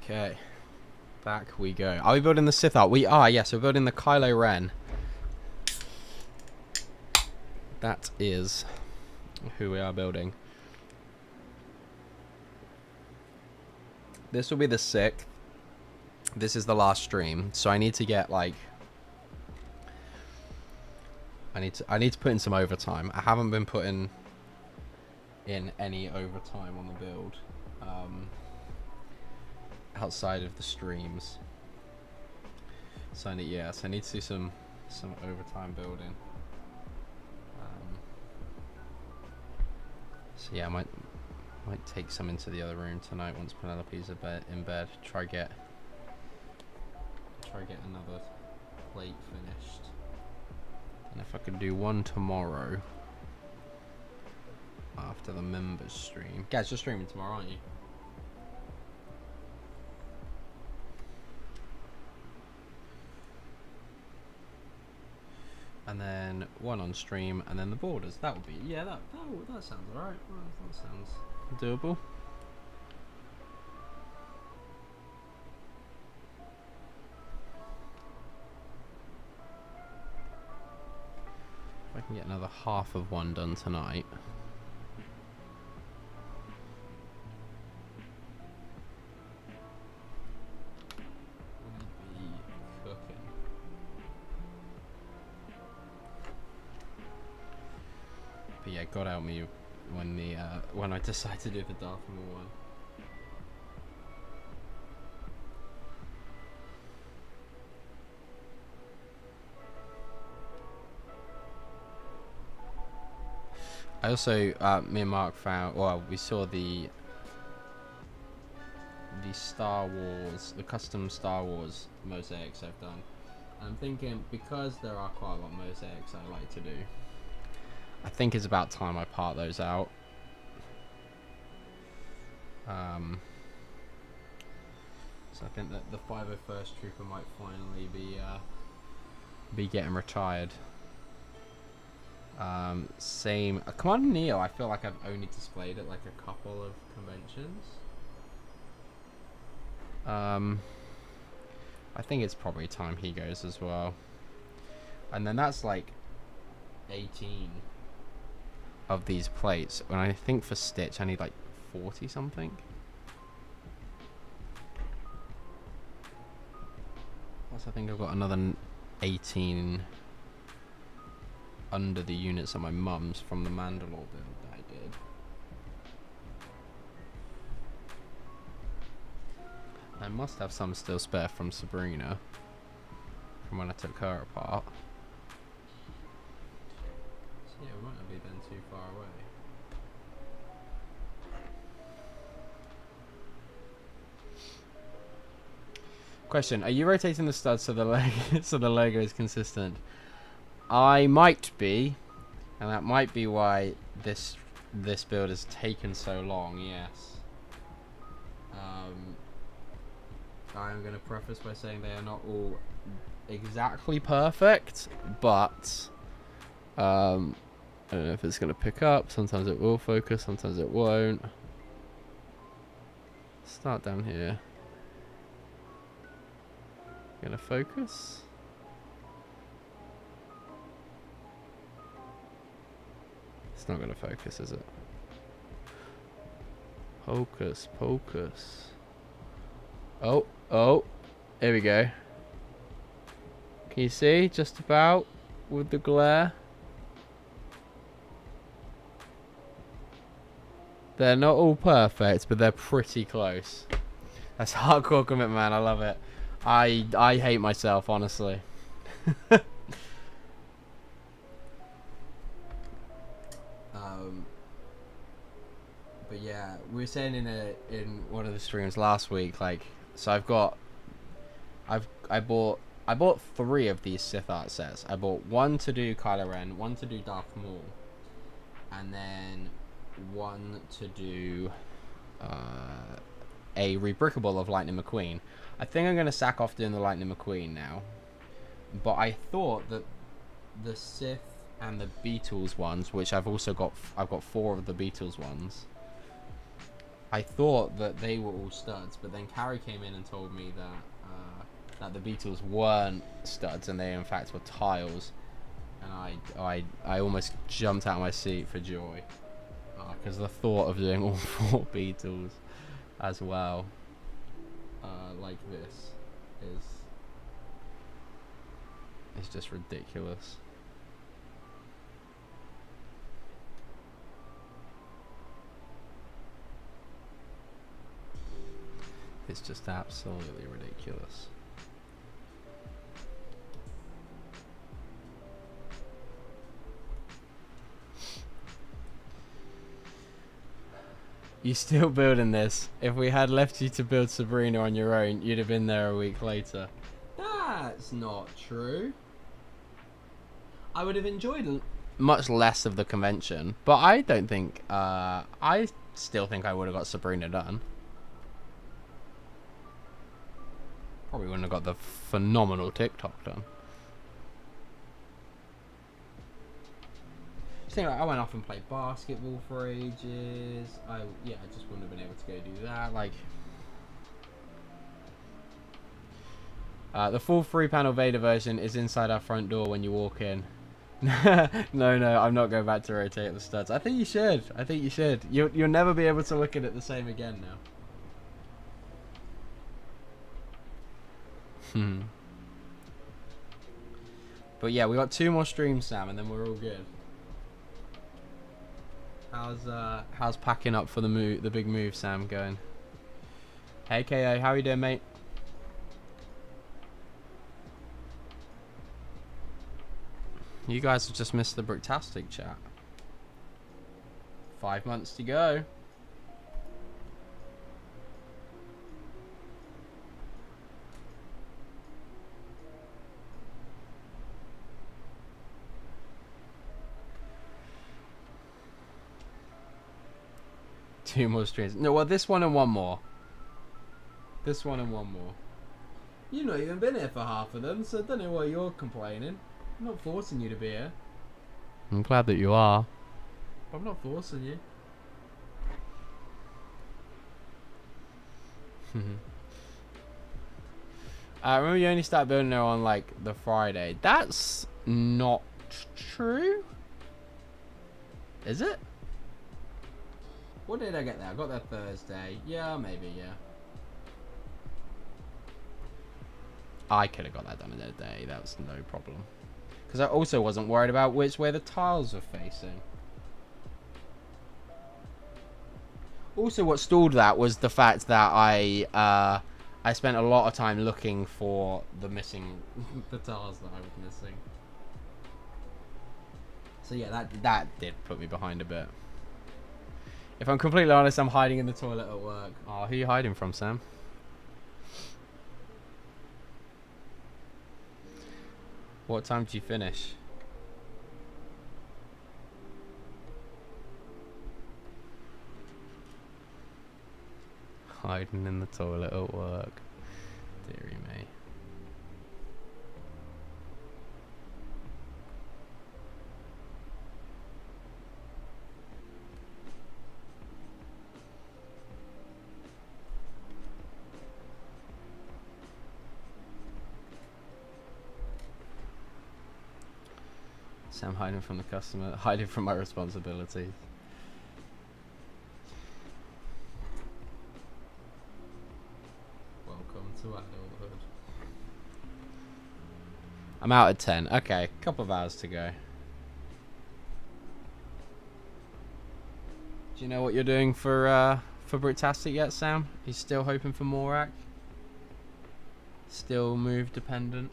Okay, back we go. Are we building the Sith art? We are, yes, we're building the Kylo Ren. That is who we are building. This will be the 6th. This is the last stream, so I need to get like I need to put in some overtime. I haven't been putting in any overtime on the build outside of the streams. So I need to do some overtime building. So yeah, I might take some into the other room tonight once Penelope's in bed. Try get another plate finished. And if I could do one tomorrow after the members stream. Guys, you're streaming tomorrow, aren't you? And then one on stream, and then the borders. That would be, yeah, that sounds alright. That sounds doable. If I can get another half of one done tonight. But yeah, God help me when I decide to do the Darth Maul one. I also, me and Mark found, well, we saw the Star Wars, the custom Star Wars mosaics I've done. And I'm thinking, because there are quite a lot of mosaics I like to do, I think it's about time I part those out. So I think that the 501st Trooper might finally be getting retired. Same. Commander Neo, I feel like I've only displayed at like a couple of conventions. I think it's probably time he goes as well. And then that's like 18 of these plates. And I think for Stitch I need like 40 something. Plus I think I've got another 18 under the units of my mum's from the Mandalore build that I did. I must have some still spare from Sabrina, from when I took her apart. So yeah, we might not be then too far away. Question: are you rotating the studs so the Lego is consistent? I might be, and that might be why this build has taken so long. Yes. I'm going to preface by saying they are not all exactly perfect, but I don't know if it's going to pick up. Sometimes it will focus, sometimes it won't. Start down here. Going to focus. It's not going to focus, is it? Hocus pocus. Oh, here we go. Can you see? Just about with the glare. They're not all perfect, but they're pretty close. That's hardcore commitment, man. I love it. I hate myself, honestly. But yeah, we were saying in one of the streams last week, like, so I bought 3 of these Sith art sets. I bought one to do Kylo Ren, one to do Darth Maul, and then one to do a rebrickable of Lightning McQueen. I think I'm gonna sack off doing the Lightning McQueen now, but I thought that the Sith and the Beatles ones, which I've got 4 of the Beatles ones. I thought that they were all studs, but then Carrie came in and told me that that the Beatles weren't studs and they in fact were tiles, and I almost jumped out of my seat for joy, because the thought of doing all 4 Beatles as well, like this, is just ridiculous. It's just absolutely ridiculous. You still building this? If we had left you to build Sabrina on your own, you'd have been there a week later. That's not true. I would have enjoyed much less of the convention, but I don't think, I still think I would have got Sabrina done. Probably wouldn't have got the phenomenal TikTok done. Just think, like, I went off and played basketball for ages. I just wouldn't have been able to go do that. Like, the full 3-panel Vader version is inside our front door when you walk in. No, I'm not going back to rotate the studs. I think you should. I think you should. You'll never be able to look at it the same again now. But yeah, we got 2 more streams, Sam, and then we're all good. How's packing up for the big move, Sam, going? Hey KO, how are you doing, mate? You guys have just missed the Bricktastic chat. 5 months to go. Two more streams. No, well, this one and one more. This one and one more. You've not even been here for half of them, so I don't know why you're complaining. I'm not forcing you to be here. I'm glad that you are. I'm not forcing you. I remember you only start building it on like the Friday. That's not true. Is it? What did I get there? I got there Thursday. Yeah, maybe, yeah. I could have got that done in a day. That was no problem. Because I also wasn't worried about which way the tiles were facing. Also, what stalled that was the fact that I spent a lot of time looking for the tiles that I was missing. So yeah, that did put me behind a bit. If I'm completely honest, I'm hiding in the toilet at work. Oh, who are you hiding from, Sam? What time did you finish? Hiding in the toilet at work. Dearie me. Sam hiding from the customer, hiding from my responsibilities. Welcome to adulthood. I'm out at 10. Okay, couple of hours to go. Do you know what you're doing for Bricktastic yet, Sam? You still hoping for Morak? Still move dependent?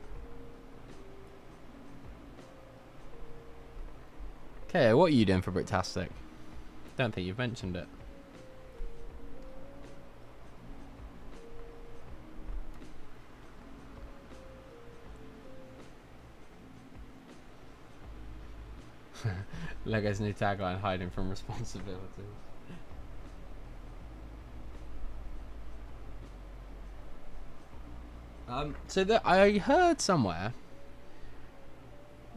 Okay, what are you doing for Bricktastic? Don't think you've mentioned it. Lego's new tagline, hiding from responsibilities. So I heard somewhere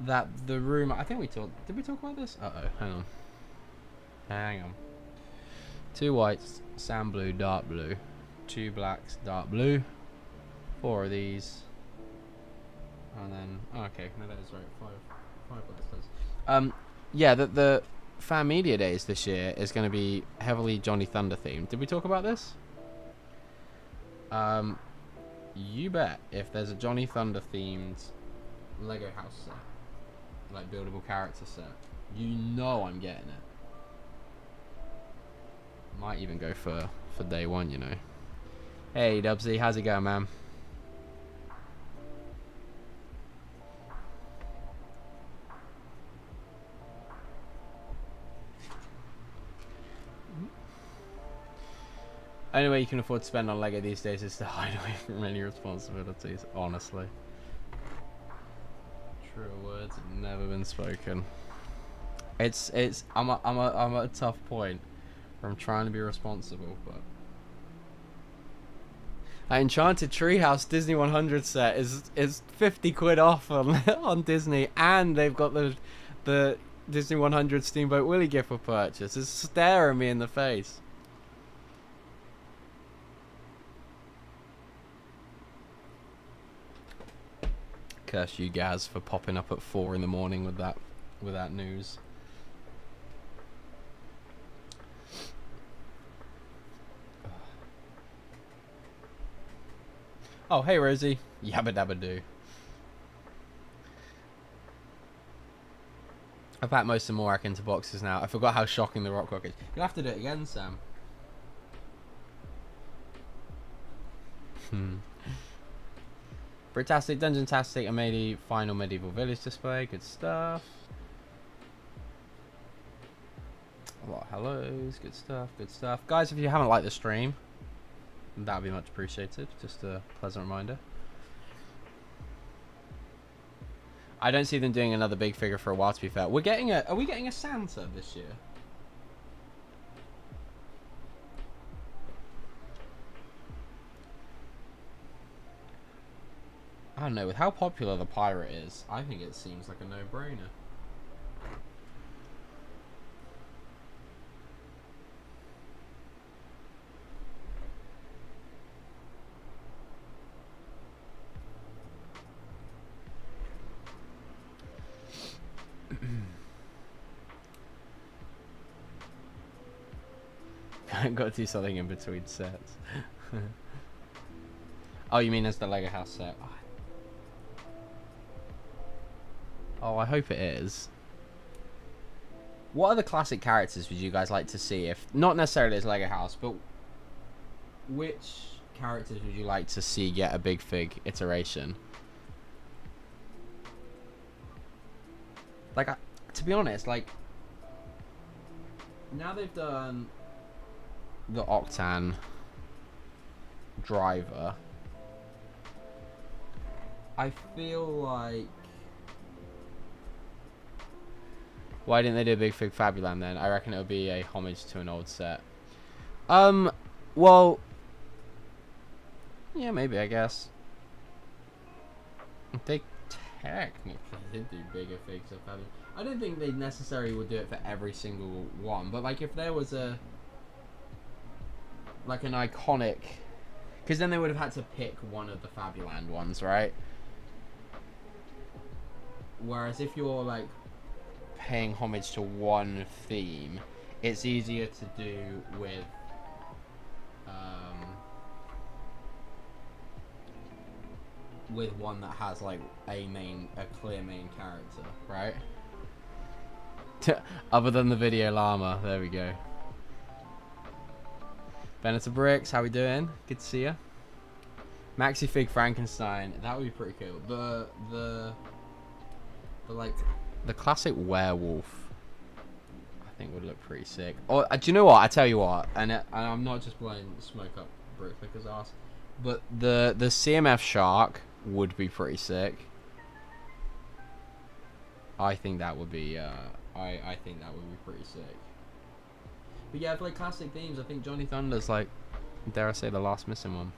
that the room, I think we talked, did we talk about this? Uh-oh, hang on. 2 whites, sand blue, dark blue. 2 blacks, dark blue. 4 of these. And then, oh, okay, no, that is right. 5 blacks does. Yeah, the fan media days this year is going to be heavily Johnny Thunder themed. Did we talk about this? You bet. If there's a Johnny Thunder themed Lego house set, like buildable character set, you know I'm getting it. Might even go for day one, you know. Hey Dubsy, how's it going, man? Only way you can afford to spend on Lego these days is to hide away from any responsibilities, honestly. True words have never been spoken. I'm at a tough point where I'm trying to be responsible, but an Enchanted Treehouse Disney 100 set is 50 quid off on Disney, and they've got the Disney 100 Steamboat Willie gift for purchase. It's staring me in the face. Curse you guys for popping up at 4 in the morning with that news. Oh, hey Rosie. Yabba dabba doo. I've packed most of Morak into boxes now. I forgot how shocking the rock is. You'll have to do it again, Sam. Britastic, Dungeon-tastic, and maybe final medieval village display. Good stuff. A lot of hellos. Good stuff. Good stuff. Guys, if you haven't liked the stream, that would be much appreciated. Just a pleasant reminder. I don't see them doing another big figure for a while, to be fair. Are we getting a Santa this year? I don't know, with how popular the pirate is, I think it seems like a no-brainer. I've got to do something in between sets. Oh, you mean as the Lego house set? Oh, I hope it is. What other classic characters would you guys like to see? If not necessarily as Lego house, but which characters would you like to see get a big fig iteration? Like, to be honest, like, now they've done the Octan driver, I feel like, why didn't they do a big fig Fabuland then? I reckon it would be a homage to an old set. Well, yeah, maybe, I guess. They technically did do bigger figs of Fabuland. I don't think they necessarily would do it for every single one, but like if there was a, like an iconic, because then they would have had to pick one of the Fabuland ones, right? Whereas if you're like paying homage to one theme, it's easier to do with one that has like a clear main character, right? Other than the video llama, there we go. Benetta Bricks, how we doing? Good to see you. Maxi Fig Frankenstein, that would be pretty cool. The classic werewolf, I think would look pretty sick. Or do you know what? I tell you what, and I'm not just blowing smoke up Brickflicker's ass, but the CMF shark would be pretty sick. I think that would be I think that would be pretty sick. But yeah, for like classic themes, I think Johnny Thunder's like, dare I say, the last missing one.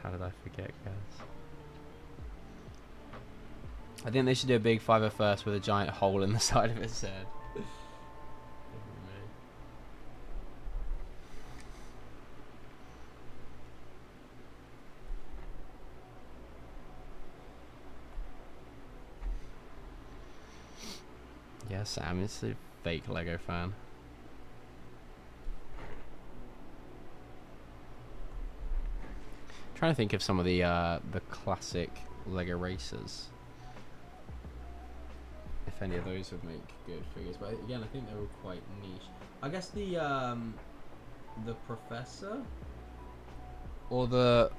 How did I forget, guys? I think they should do a big 501st with a giant hole in the side of his head. Yeah, Sam is a fake Lego fan. Trying to think of some of the classic Lego racers. If any of those would make good figures, but again, I think they were quite niche. I guess the professor, or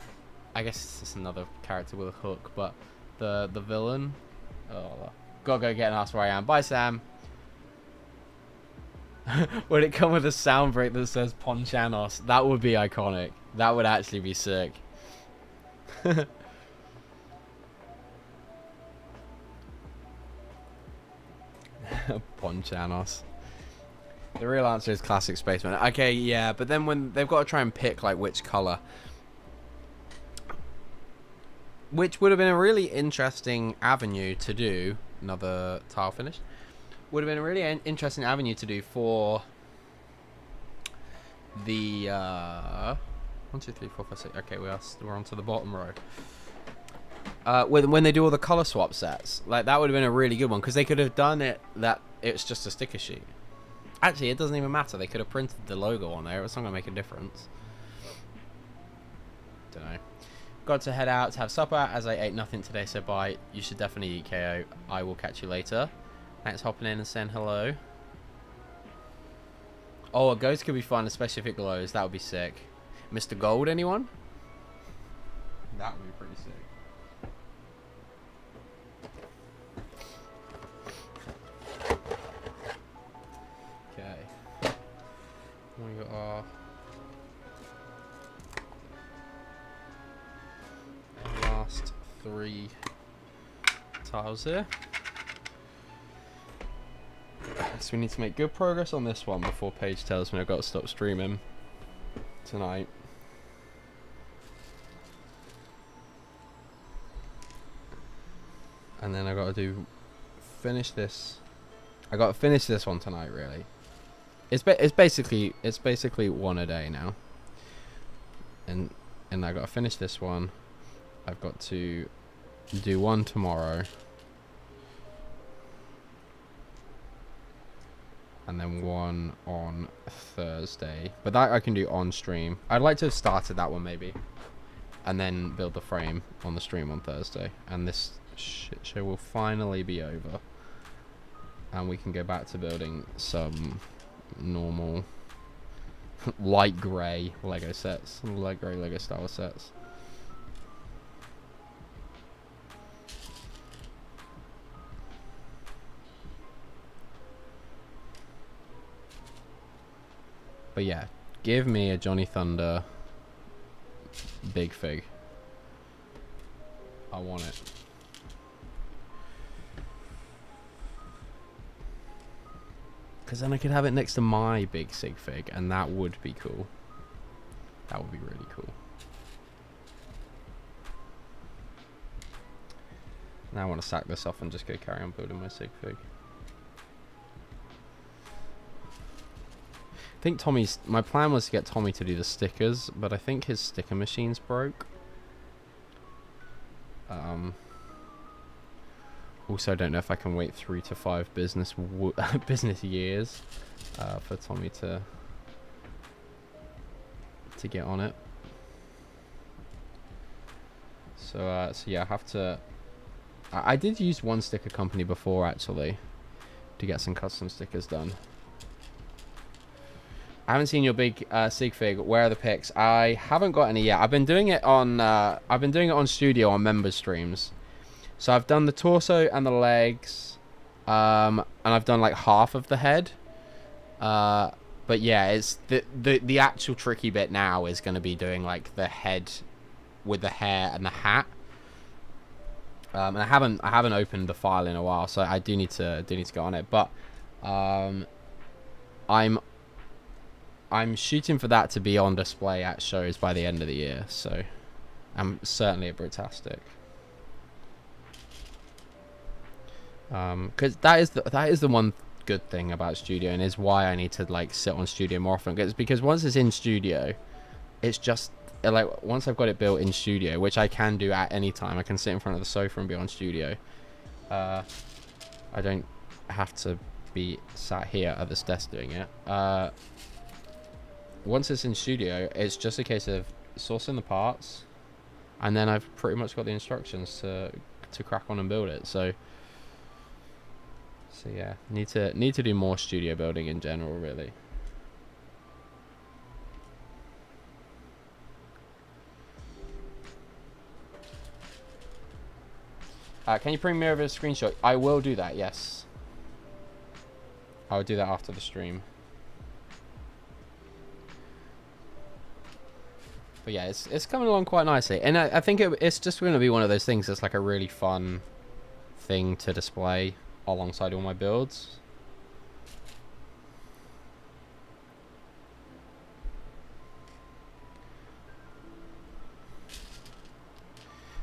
I guess it's just another character with a hook, but the villain. Oh, gotta go get and ask where I am. Bye, Sam. Would it come with a sound break that says Ponchanos? That would be iconic. That would actually be sick. Ponchanos. The real answer is classic spaceman. Okay, yeah, but then when they've got to try and pick like which color, which would have been a really interesting avenue to do. Another tile finish would have been a really interesting avenue to do for the 1, 2, 3, 4, 5, 6. Okay, we're on to the bottom row. When they do all the color swap sets, like that would have been a really good one, because they could have done it that it's just a sticker sheet. Actually, it doesn't even matter. They could have printed the logo on there. It's not gonna make a difference. Don't know. Got to head out to have supper as I ate nothing today, so bye. You should definitely eat, KO. I will catch you later. Thanks for hopping in and saying hello. Oh, a ghost could be fun, especially if it glows. That would be sick. Mr. Gold, anyone? That would be pretty sick. Okay. We got our last 3 tiles here. So we need to make good progress on this one before Paige tells me I've got to stop streaming tonight. And then I got to finish this. I got to finish this one tonight. Really, it's basically one a day now. And I got to finish this one. I've got to do one tomorrow. And then one on Thursday. But that I can do on stream. I'd like to have started that one maybe. And then build the frame on the stream on Thursday. And this shit show will finally be over. And we can go back to building some normal light grey Lego sets. Light grey Lego Star Wars sets. But yeah, give me a Johnny Thunder big fig. I want it. Because then I could have it next to my big sig fig, and that would be cool. That would be really cool. Now I want to sack this off and just go carry on building my sig fig. I think my plan was to get Tommy to do the stickers, but I think his sticker machine's broke. Also, I don't know if I can wait 3 to 5 business years for Tommy to get on it. So yeah, I have to. I did use one sticker company before actually to get some custom stickers done. I haven't seen your big sig fig. Where are the pics? I haven't got any yet. I've been doing it on Studio on member streams. So I've done the torso and the legs, and I've done like half of the head. But yeah, it's the actual tricky bit now is going to be doing like the head with the hair and the hat. And I haven't opened the file in a while, so I do need to go on it. But I'm shooting for that to be on display at shows by the end of the year, so I'm certainly a Britastic. Because that is the one good thing about studio, and is why I need to like sit on studio more often. Because once it's in studio, it's just like once I've got it built in studio, which I can do at any time. I can sit in front of the sofa and be on studio. I don't have to be sat here at this desk doing it. Once it's in studio, it's just a case of sourcing the parts, and then I've pretty much got the instructions to crack on and build it. So yeah, need to do more studio building in general, really. Can you bring me over a screenshot? I will do that, yes. I'll do that after the stream. But yeah, it's coming along quite nicely. And I think it's just going to be one of those things that's like a really fun thing to display alongside all my builds.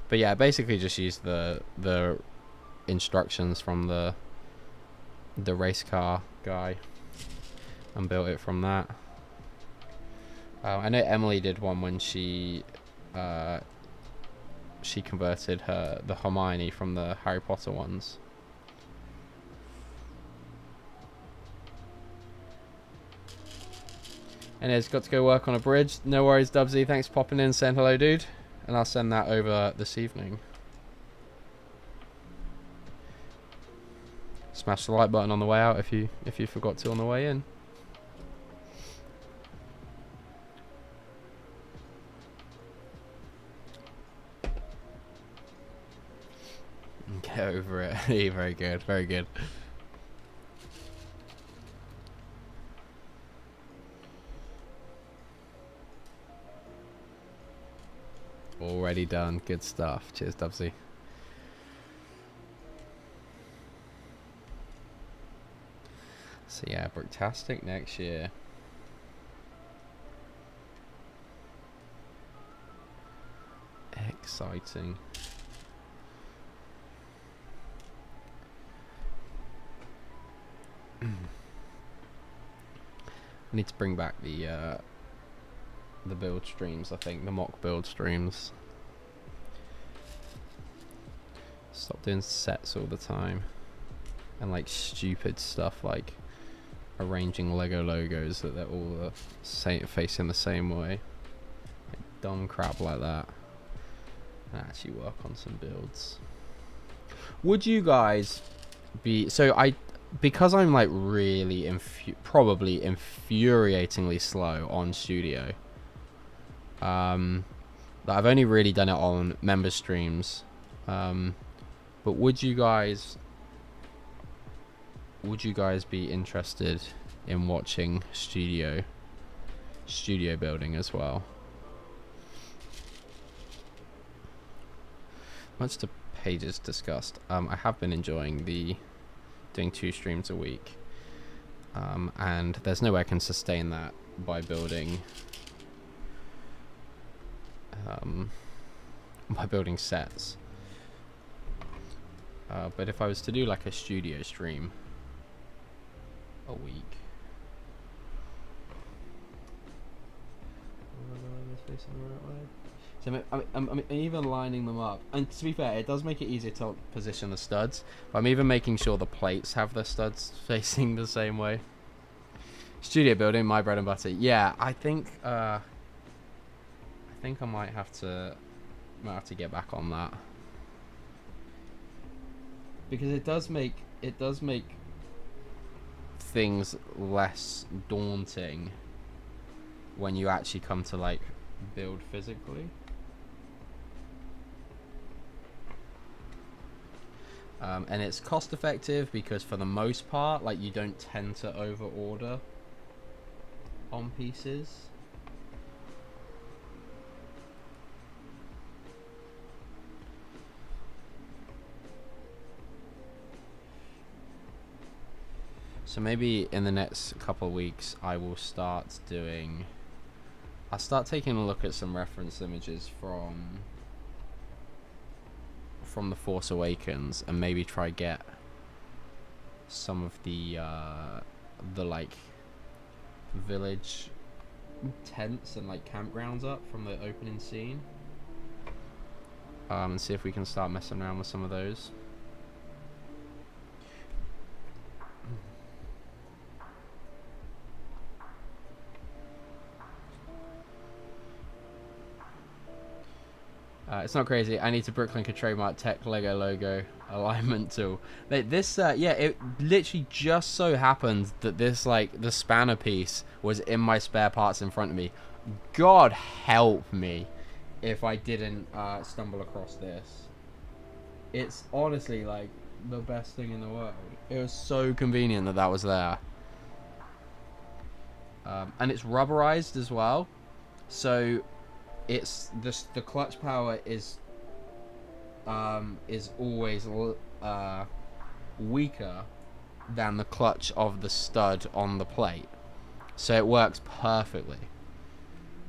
But yeah, basically just use the instructions from the race car guy and built it from that. I know Emily did one when she converted the Hermione from the Harry Potter ones. And it's got to go work on a bridge. No worries, Dubsy. Thanks for popping in, saying hello, dude. And I'll send that over this evening. Smash the like button on the way out if you forgot to on the way in. Get over it. Very good. Very good. Already done. Good stuff. Cheers, Dubsy. So yeah, Bricktastic next year. Exciting. I need to bring back the build streams. I think the mock build streams. Stop doing sets all the time and like stupid stuff like arranging Lego logos that they're all facing the same way. Like dumb crap like that. And actually work on some builds. Would you guys be because I'm like really probably infuriatingly slow on studio. That I've only really done it on member streams. But would you guys be interested in watching studio building as well? Much to Paige's discussed. I have been enjoying doing 2 streams a week, and there's no way I can sustain that by building sets. But if I was to do like a studio stream a week, so I'm even lining them up, and to be fair, it does make it easier to position the studs, but I'm even making sure the plates have the studs facing the same way. Studio building, my bread and butter. Yeah, I think I might have to get back on that, because it does make things less daunting when you actually come to like build physically. And it's cost effective because for the most part, like, you don't tend to over order on pieces. So maybe in the next couple of weeks I will start taking a look at some reference images from The Force Awakens, and maybe try get some of the like village tents and like campgrounds up from the opening scene. And see if we can start messing around with some of those. It's not crazy. I need to Brooklyn a trademark tech Lego logo alignment tool. Like this, yeah, it literally just so happened that this, like, the spanner piece was in my spare parts in front of me. God help me if I didn't stumble across this. It's honestly like the best thing in the world. It was so convenient that that was there. And it's rubberized as well, so it's the clutch power is always weaker than the clutch of the stud on the plate, so it works perfectly.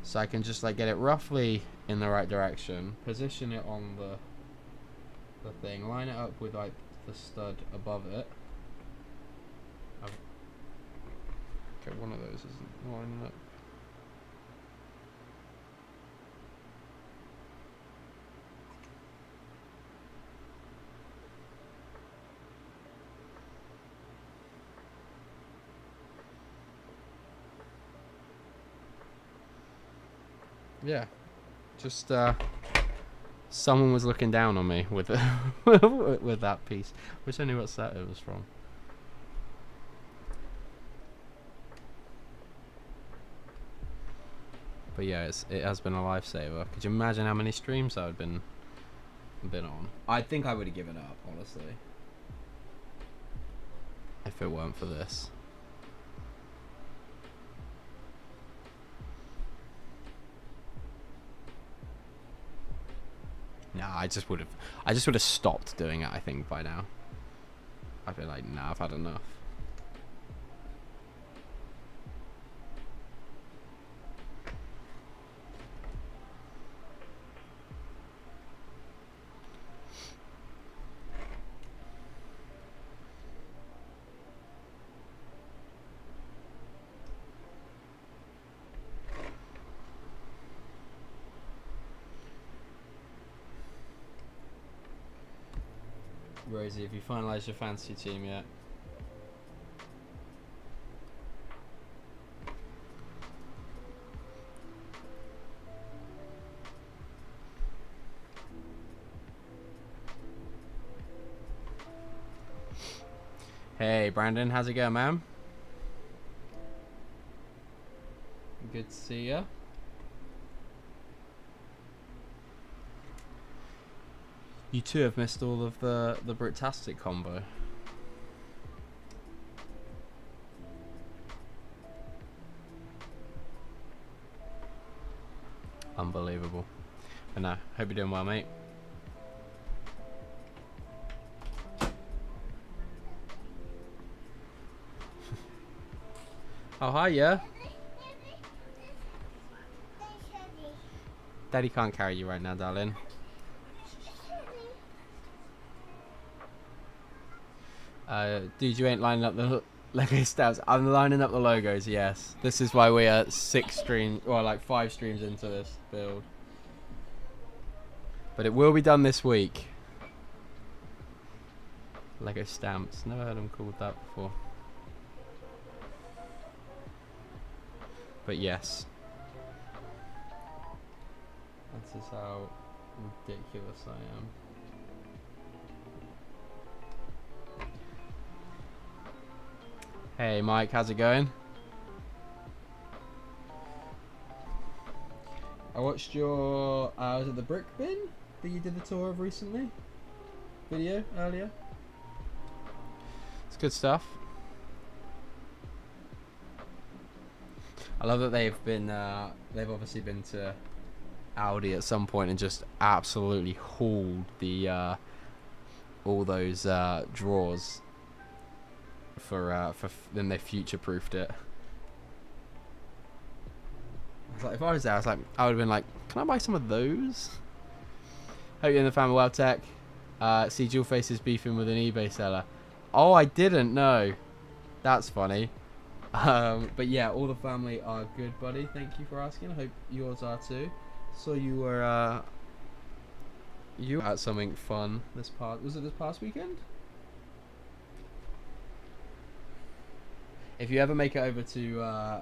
So I can just like get it roughly in the right direction, position it on the thing, line it up with like the stud above it. Okay, one of those isn't lining up. Yeah, just someone was looking down on me with with that piece. Wish I knew what set it was from. But yeah, it has been a lifesaver. Could you imagine how many streams I would been on? I think I would have given up, honestly, if it weren't for this. Nah, I just would have stopped doing it, I think, by now. I'd be like, nah, I've had enough. Rosie, have you finalised your fantasy team yet? Hey Brandon, how's it going, man? Good to see ya. You too have missed all of the Britastic combo. Unbelievable. But no, hope you're doing well, mate. Oh, hi, yeah. Daddy can't carry you right now, darling. Dude, you ain't lining up the Lego stabs. I'm lining up the logos, yes. This is why we are 6 streams, or like 5 streams into this build. But it will be done this week. Lego stamps. Never heard them called that before. But yes. That is how ridiculous I am. Hey Mike, how's it going? I watched your, was it the brick bin that you did the tour of recently? Video earlier? It's good stuff. I love that they've been, they've obviously been to Audi at some point and just absolutely hauled the, all those drawers. For then they future-proofed it. I was like, if I was there, I would have been like, can I buy some of those? Hope you're in the family well, Tech. See Dual Faces beefing with an eBay seller. Oh, I didn't know. That's funny. But yeah, all the family are good, buddy. Thank you for asking. I hope yours are too. So you were you had something fun this past weekend? If you ever make it over to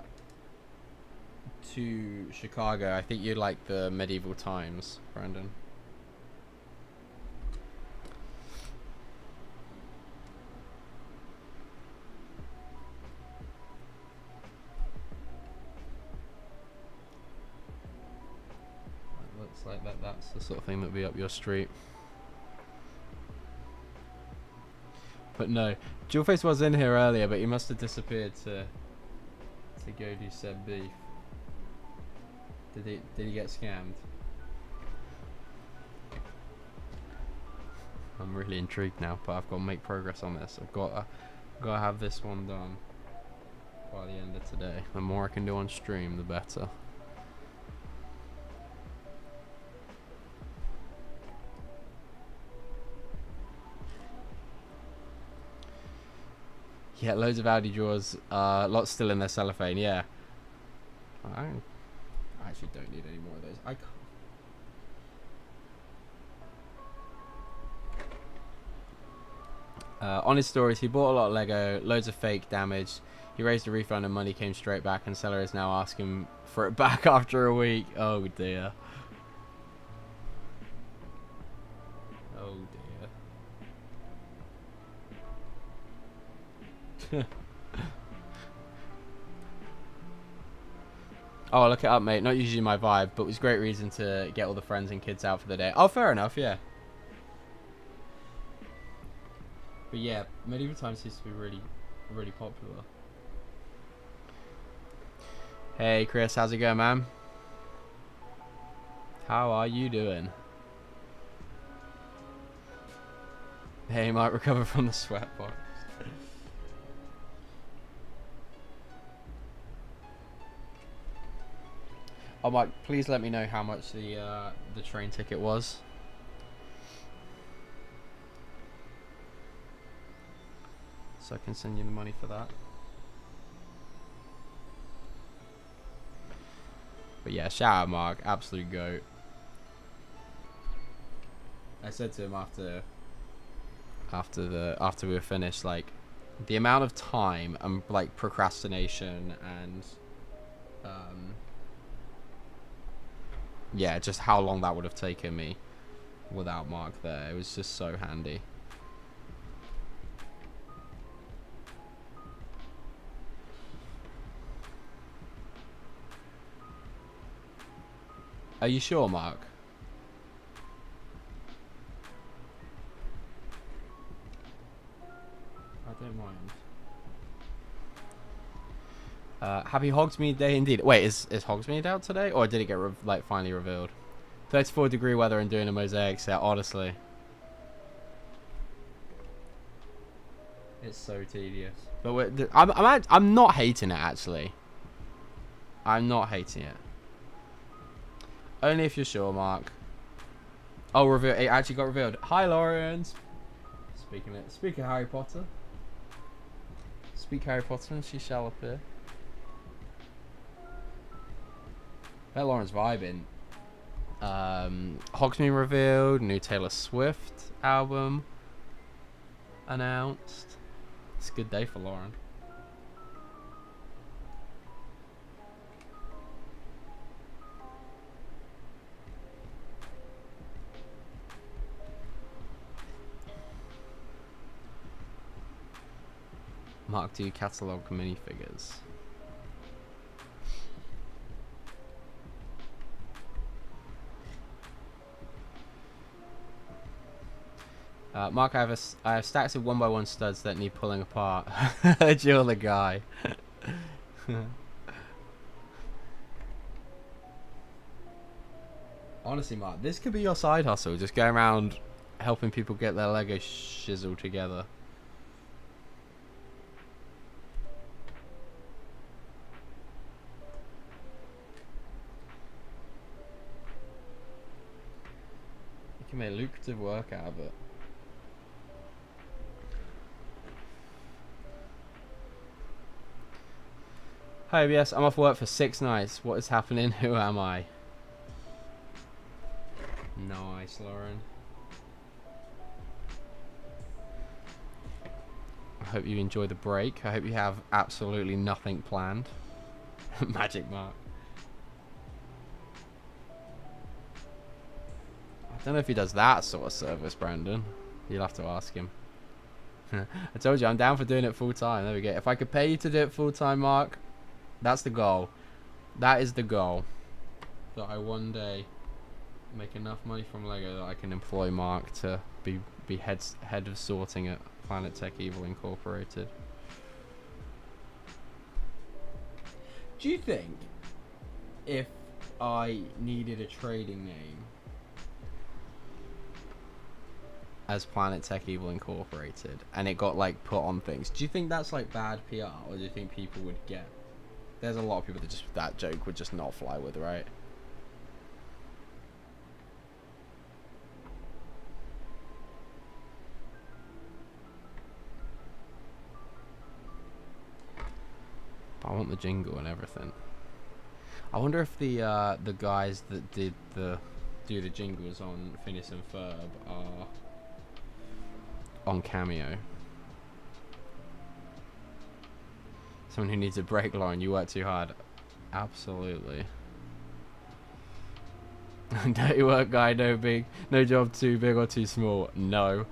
Chicago, I think you'd like the medieval times, Brandon. It looks like that's the sort of thing that'd be up your street. But no, Jewelface was in here earlier, but he must have disappeared to go do said beef. Did he get scammed? I'm really intrigued now, but I've got to make progress on this. I've got to have this one done by the end of today. The more I can do on stream, the better. Yeah, loads of Audi drawers. Lots still in their cellophane. Yeah. I actually don't need any more of those. I can't. On his stories, he bought a lot of Lego, loads of fake damage. He raised a refund and money came straight back, and seller is now asking for it back after a week. Oh dear. Oh dear. Oh, look it up, mate. Not usually my vibe, but it was a great reason to get all the friends and kids out for the day. Oh, fair enough, yeah. But yeah, medieval times used to be really, really popular. Hey, Chris, how's it going, man? How are you doing? Hey, you might recover from the sweat box. Oh, Mike, please let me know how much the train ticket was. So I can send you the money for that. But yeah, shout out Mark, absolute goat. I said to him after we were finished, like, the amount of time and like procrastination and yeah, just how long that would have taken me without Mark there. It was just so handy. Are you sure, Mark? I don't mind. Happy Hogsmeade Day indeed. Wait, is Hogsmeade out today, or did it get like finally revealed? 34-degree weather and doing a mosaic set. Honestly, it's so tedious. But I'm not hating it actually. I'm not hating it. Only if you're sure, Mark. Oh, reveal! It actually got revealed. Hi, Lawrence. Speaking of Harry Potter. Speak Harry Potter and she shall appear. Bet Lauren's vibing. Hogsmeade revealed. New Taylor Swift album announced. It's a good day for Lauren. Mark, do you catalogue minifigures? Mark, I have stacks of 1x1 studs that need pulling apart. Jill the guy. Honestly, Mark, this could be your side hustle. Just going around helping people get their Lego shizzle together. You can make lucrative work out of it. Hi, yes, I'm off work for 6 nights. What is happening? Who am I? Nice, Lauren. I hope you enjoy the break. I hope you have absolutely nothing planned. Magic Mark. I don't know if he does that sort of service, Brandon. You'll have to ask him. I told you, I'm down for doing it full time. There we go. If I could pay you to do it full time, Mark, that's the goal. That is the goal. That I one day make enough money from Lego that I can employ Mark to be head of sorting at Planet Tech Evil Incorporated. Do you think if I needed a trading name as Planet Tech Evil Incorporated and it got like put on things, do you think that's like bad PR, or do you think people would get? There's a lot of people that just that joke would just not fly with, right? But I want the jingle and everything. I wonder if the guys that do the jingles on Phineas and Ferb are on Cameo. Someone who needs a break, Lauren. You work too hard. Absolutely. Dirty work guy, no job too big or too small. No.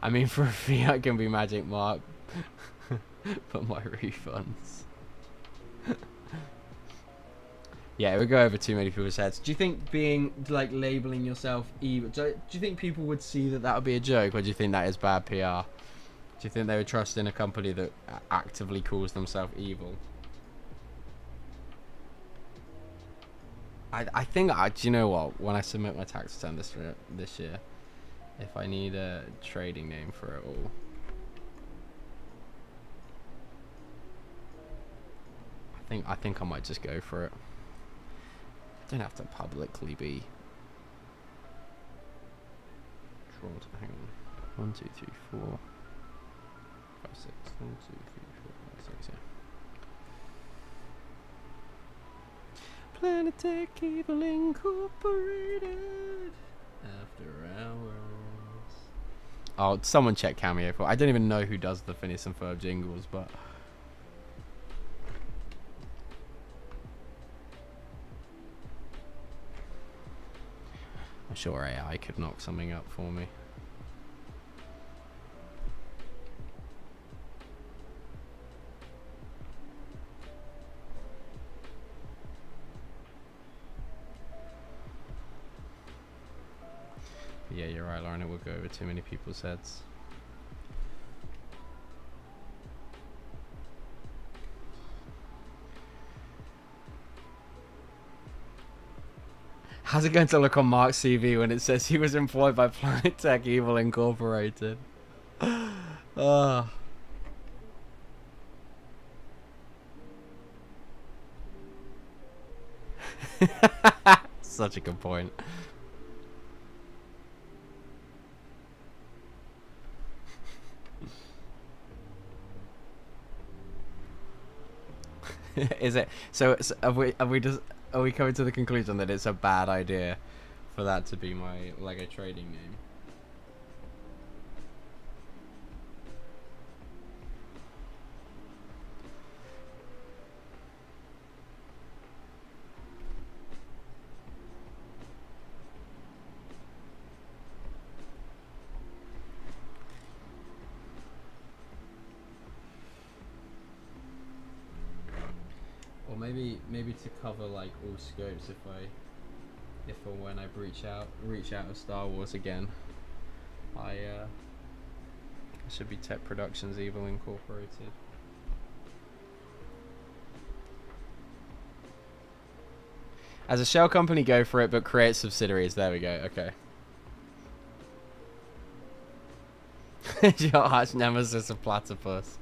I mean, for a fee I can be Magic Mark. But my refunds. Yeah, it would go over too many people's heads. Do you think being, like, labeling yourself evil, do you think people would see that that would be a joke, or do you think that is bad PR? Do you think they would trust in a company that actively calls themselves evil? I think, do you know what? When I submit my tax return this year, if I need a trading name for it all, I think I might just go for it. Don't have to publicly be drawn to, hang on. 1, 2, 3, 4, 5, 6. 1, 2, 3, 4, 5, 6, yeah. Planet Tech Evil Incorporated. After hours. Oh, someone check Cameo for. I don't even know who does the Phineas and Ferb jingles, but I'm sure AI could knock something up for me. But yeah, you're right, Lauren. It would go over too many people's heads. How's it going to look on Mark's CV when it says he was employed by Planet Tech Evil Incorporated? Oh. Such a good point. Is it? So have we coming to the conclusion that it's a bad idea for that to be my Lego trading name? Or maybe to cover like all scopes, if or when I reach out of Star Wars again, I should be Tech Productions Evil Incorporated. As a shell company, go for it, but create subsidiaries. There we go. Okay. Your arch nemesis of platypus.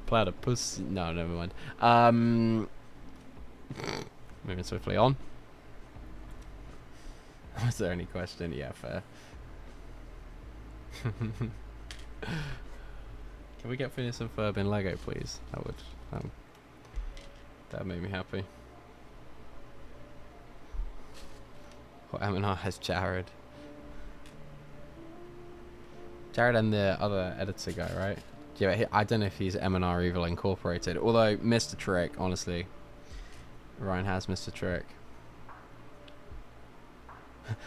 Platypus. No, never mind. Moving swiftly on. Was there any question? Yeah, fair. Can we get Phineas and Ferb in Lego, please? That would That made me happy. Well, M&R has Jared. Jared and the other editor guy, right? Yeah, I don't know if he's M&R Evil Incorporated. Although, Mr. Trick, honestly. Ryan has Mr. Trick.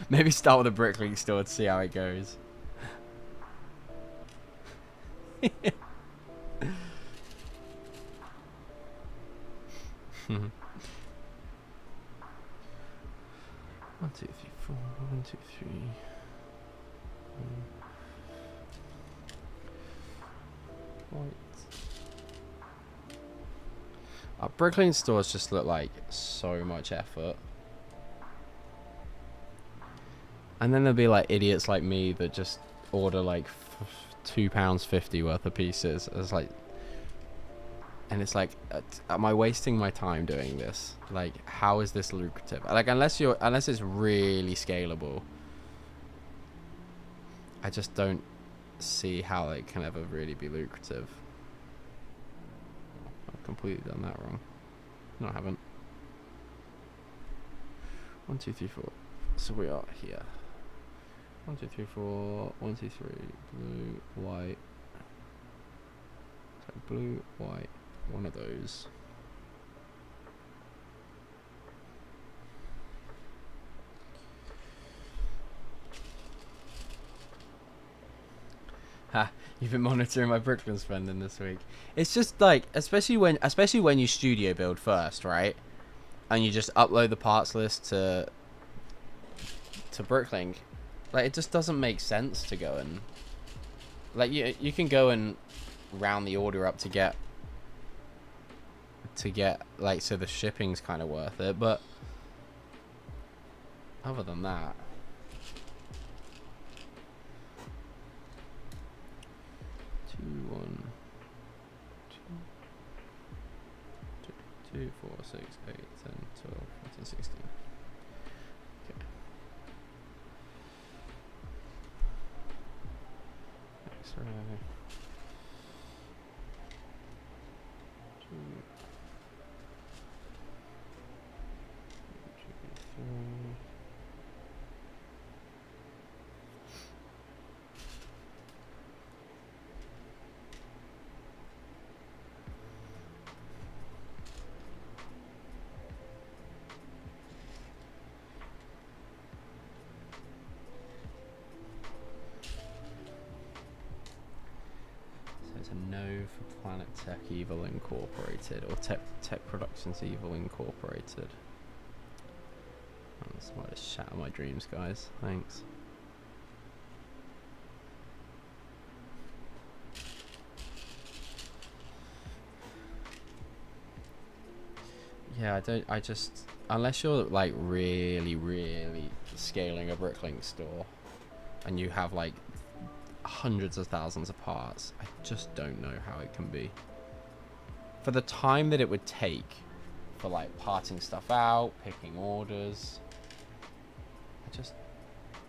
Maybe start with a Bricklink store to see how it goes. 1, 2, 3, 4. 1, 2, 3. Our Bricklink stores just look like so much effort. And then there'll be like idiots like me that just order like £2.50 worth of pieces. It's like, and it's like, am I wasting my time doing this? Like, how is this lucrative? Like, unless it's really scalable, I just don't see how it can ever really be lucrative. I've completely done that wrong. No, I haven't. 1, 2, 3, 4. So we are here. 1, 2, 3, 4. 1, 2, 3. Blue, white. So blue, white. One of those. Ha! You've been monitoring my Brooklyn spending this week. It's just like, especially when you studio build first, right? And you just upload the parts list to Bricklink. Like, it just doesn't make sense to go and, like, you can go and round the order up to get like, so the shipping's kind of worth it, but other than that, 2, 1, 2, 2, 4, 6, 8, 10, 12, 14, 16. Okay. X-ray. 2, 3. So it's a no for Planet Tech Evil Incorporated, or Tech Productions Evil Incorporated. This might just shatter my dreams, guys. Thanks. Yeah, I just, unless you're like really scaling a Bricklink store and you have like hundreds of thousands of parts, I just don't know how it can be. For the time that it would take for like parting stuff out, picking orders, I just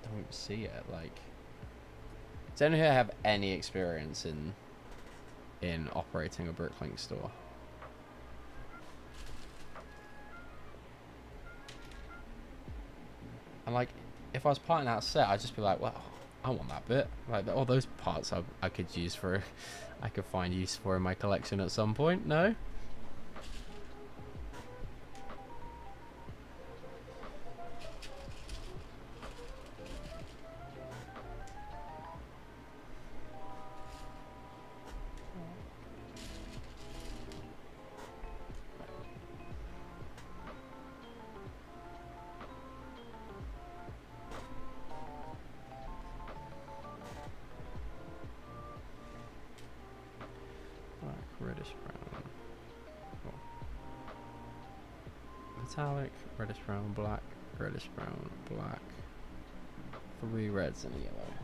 don't see it. Like, does anyone here have any experience in operating a Bricklink store? And like, if I was parting out a set, I'd just be like, well, I want that bit. Like, all those parts I could use for, I could find use for in my collection at some point. No? Reddish brown. Oh. Metallic, reddish brown, black, reddish brown, black. 3 reds and a yellow.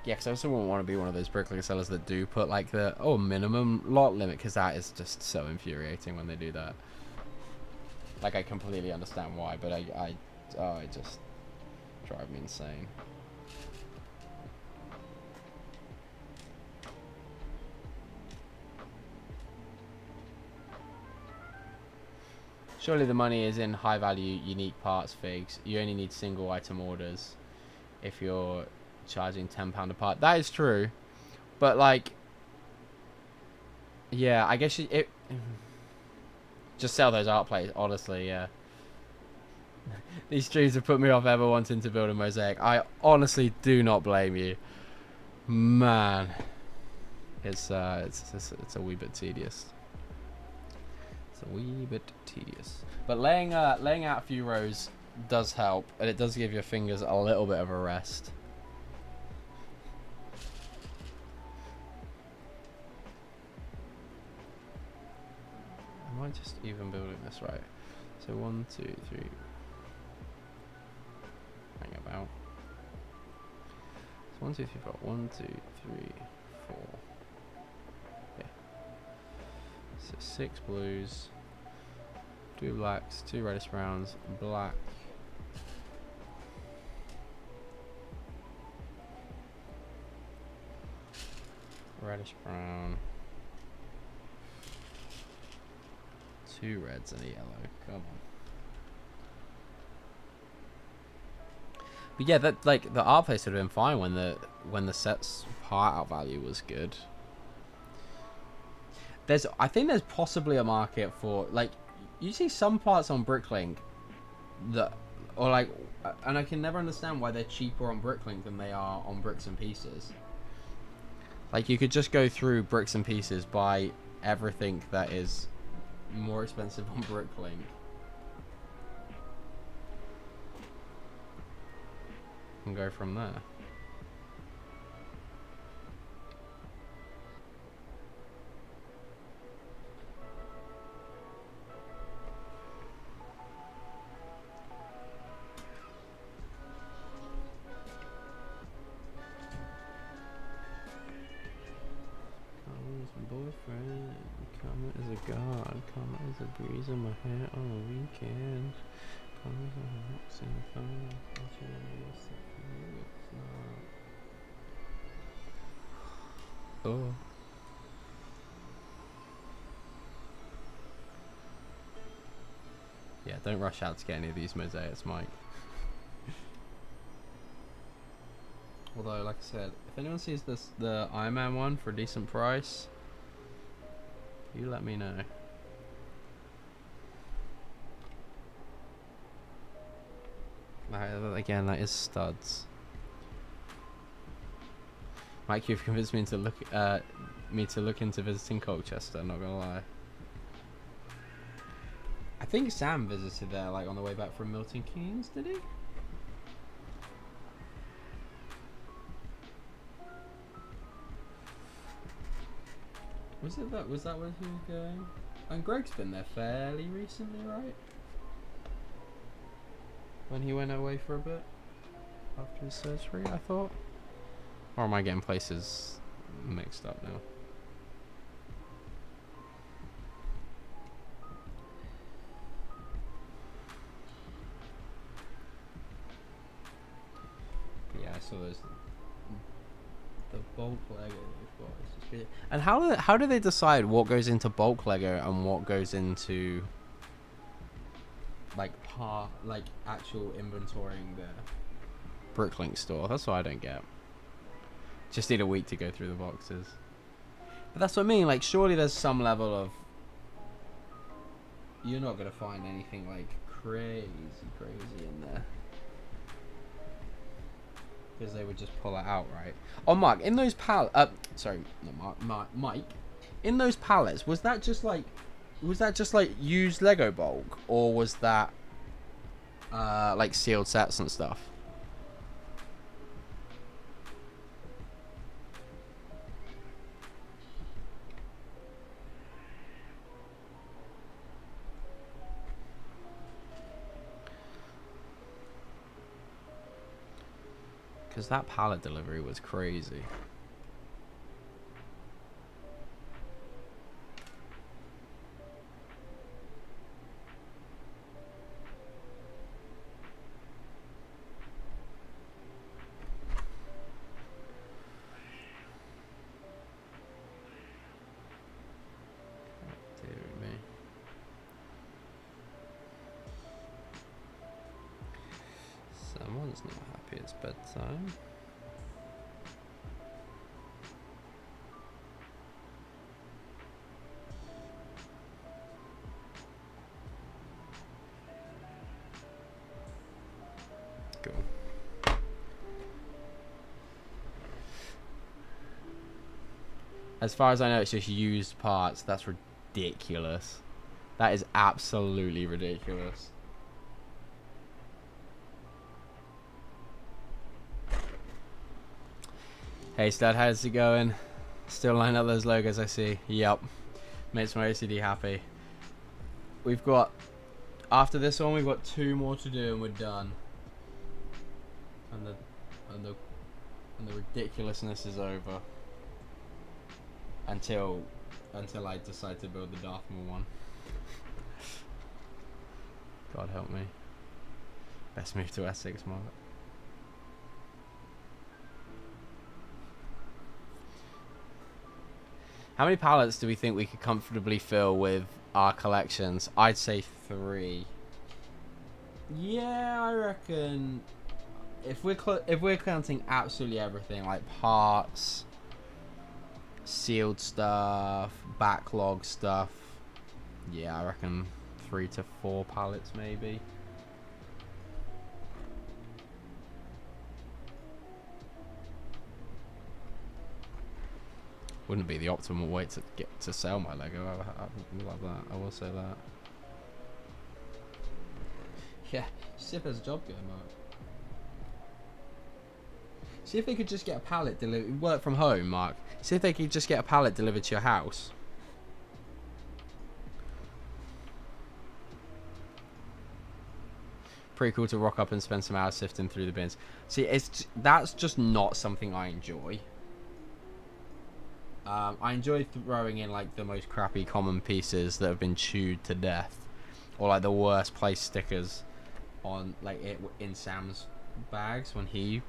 Yeah, because I also wouldn't want to be one of those Bricklink sellers that do put like the minimum lot limit, because that is just so infuriating when they do that. Like, I completely understand why, but it just drive me insane. Surely the money is in high value, unique parts figs. You only need single item orders if you're charging £10 a part. That is true, but like, yeah, I guess it just sell those art plates. Honestly, yeah. These streams have put me off ever wanting to build a mosaic. I honestly do not blame you, man. It's a wee bit tedious. It's a wee bit tedious. But laying out a few rows does help, and it does give your fingers a little bit of a rest. Am I just even building this right? So 1, 2, 3. Hang about. So 1, 2, 3, 4. 1, 2, 3, 4. Yeah. So 6 blues, 2 blacks, 2 reddish browns, black. Reddish brown. 2 reds and a yellow. Come on. But yeah, that like the art place would have been fine when the set's part out value was good. I think there's possibly a market for, like, you see some parts on Bricklink that, or like, and I can never understand why they're cheaper on Bricklink than they are on Bricks and Pieces. Like, you could just go through Bricks and Pieces, buy everything that is more expensive on Bricklink, and go from there. Boyfriend, come as a god, come as a breeze in my hair on a weekend, come as a rocks in the phone, oh. Yeah, don't rush out to get any of these mosaics, Mike. Although, like I said, if anyone sees the Iron Man one for a decent price, you let me know. Again, that is studs. Mike, you've convinced me to look into visiting Colchester. Not gonna lie. I think Sam visited there, like on the way back from Milton Keynes. Did he? Was that where he was going? And Greg's been there fairly recently, right? When he went away for a bit after his surgery, I thought. Or am I getting places mixed up now? Yeah, I saw those. The bulk Lego they've got. It's just good. And how do they decide what goes into bulk Lego and what goes into like actual inventorying the Bricklink store? That's what I don't get. Just need a week to go through the boxes. But that's what I mean. Like, surely there's some level of. You're not gonna find anything like crazy in there. Because they would just pull it out, right? Oh, Mark, in those sorry, not Mark, Mike, in those pallets, was that just like used Lego bulk, or was that like sealed sets and stuff? Because that pallet delivery was crazy. Dear me. She's not happy it's bedtime. Cool. As far as I know, it's just used parts. That's ridiculous. That is absolutely ridiculous. Hey Stud, how's it going? Still lining up those logos, I see. Yep. Makes my OCD happy. We've got, after this one, we've got 2 more to do and we're done. And the ridiculousness is over. Until I decide to build the Darth Maul one. God help me. Best move to Essex, Mark. How many pallets do we think we could comfortably fill with our collections? I'd say 3. Yeah, I reckon if we're counting absolutely everything, like parts, sealed stuff, backlog stuff, yeah, I reckon 3 to 4 pallets maybe. Wouldn't be the optimal way to get to sell my Lego. I love that. I will say that. Yeah, see if there's a job going, Mark. See if they could just get a pallet delivered. Work from home, Mark. See if they could just get a pallet delivered to your house. Pretty cool to rock up and spend some hours sifting through the bins. See, that's just not something I enjoy. I enjoy throwing in like the most crappy common pieces that have been chewed to death, or like the worst place stickers on like in Sam's bags when he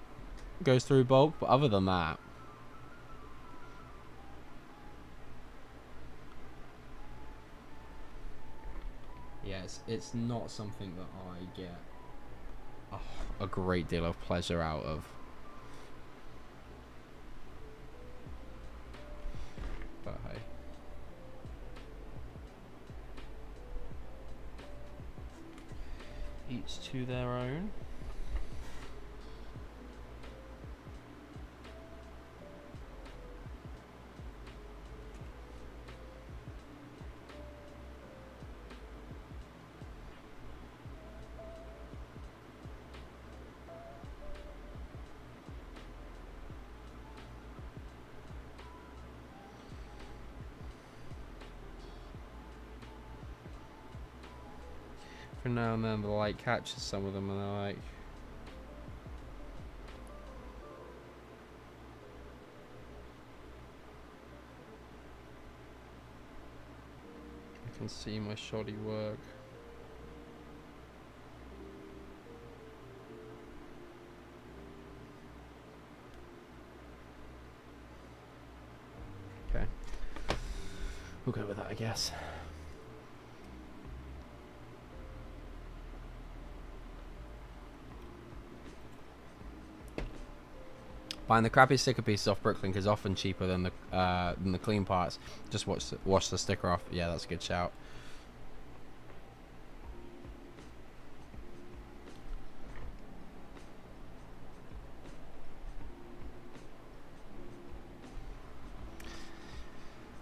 goes through bulk. But other than that, yeah, it's not something that I get a great deal of pleasure out of. But hey. Each to their own. For now and then the light catches some of them and they're like, I can see my shoddy work. Okay. We'll go with that, I guess. Buying the crappy sticker pieces off Brooklyn is often cheaper than the clean parts. Just wash the sticker off. Yeah, that's a good shout.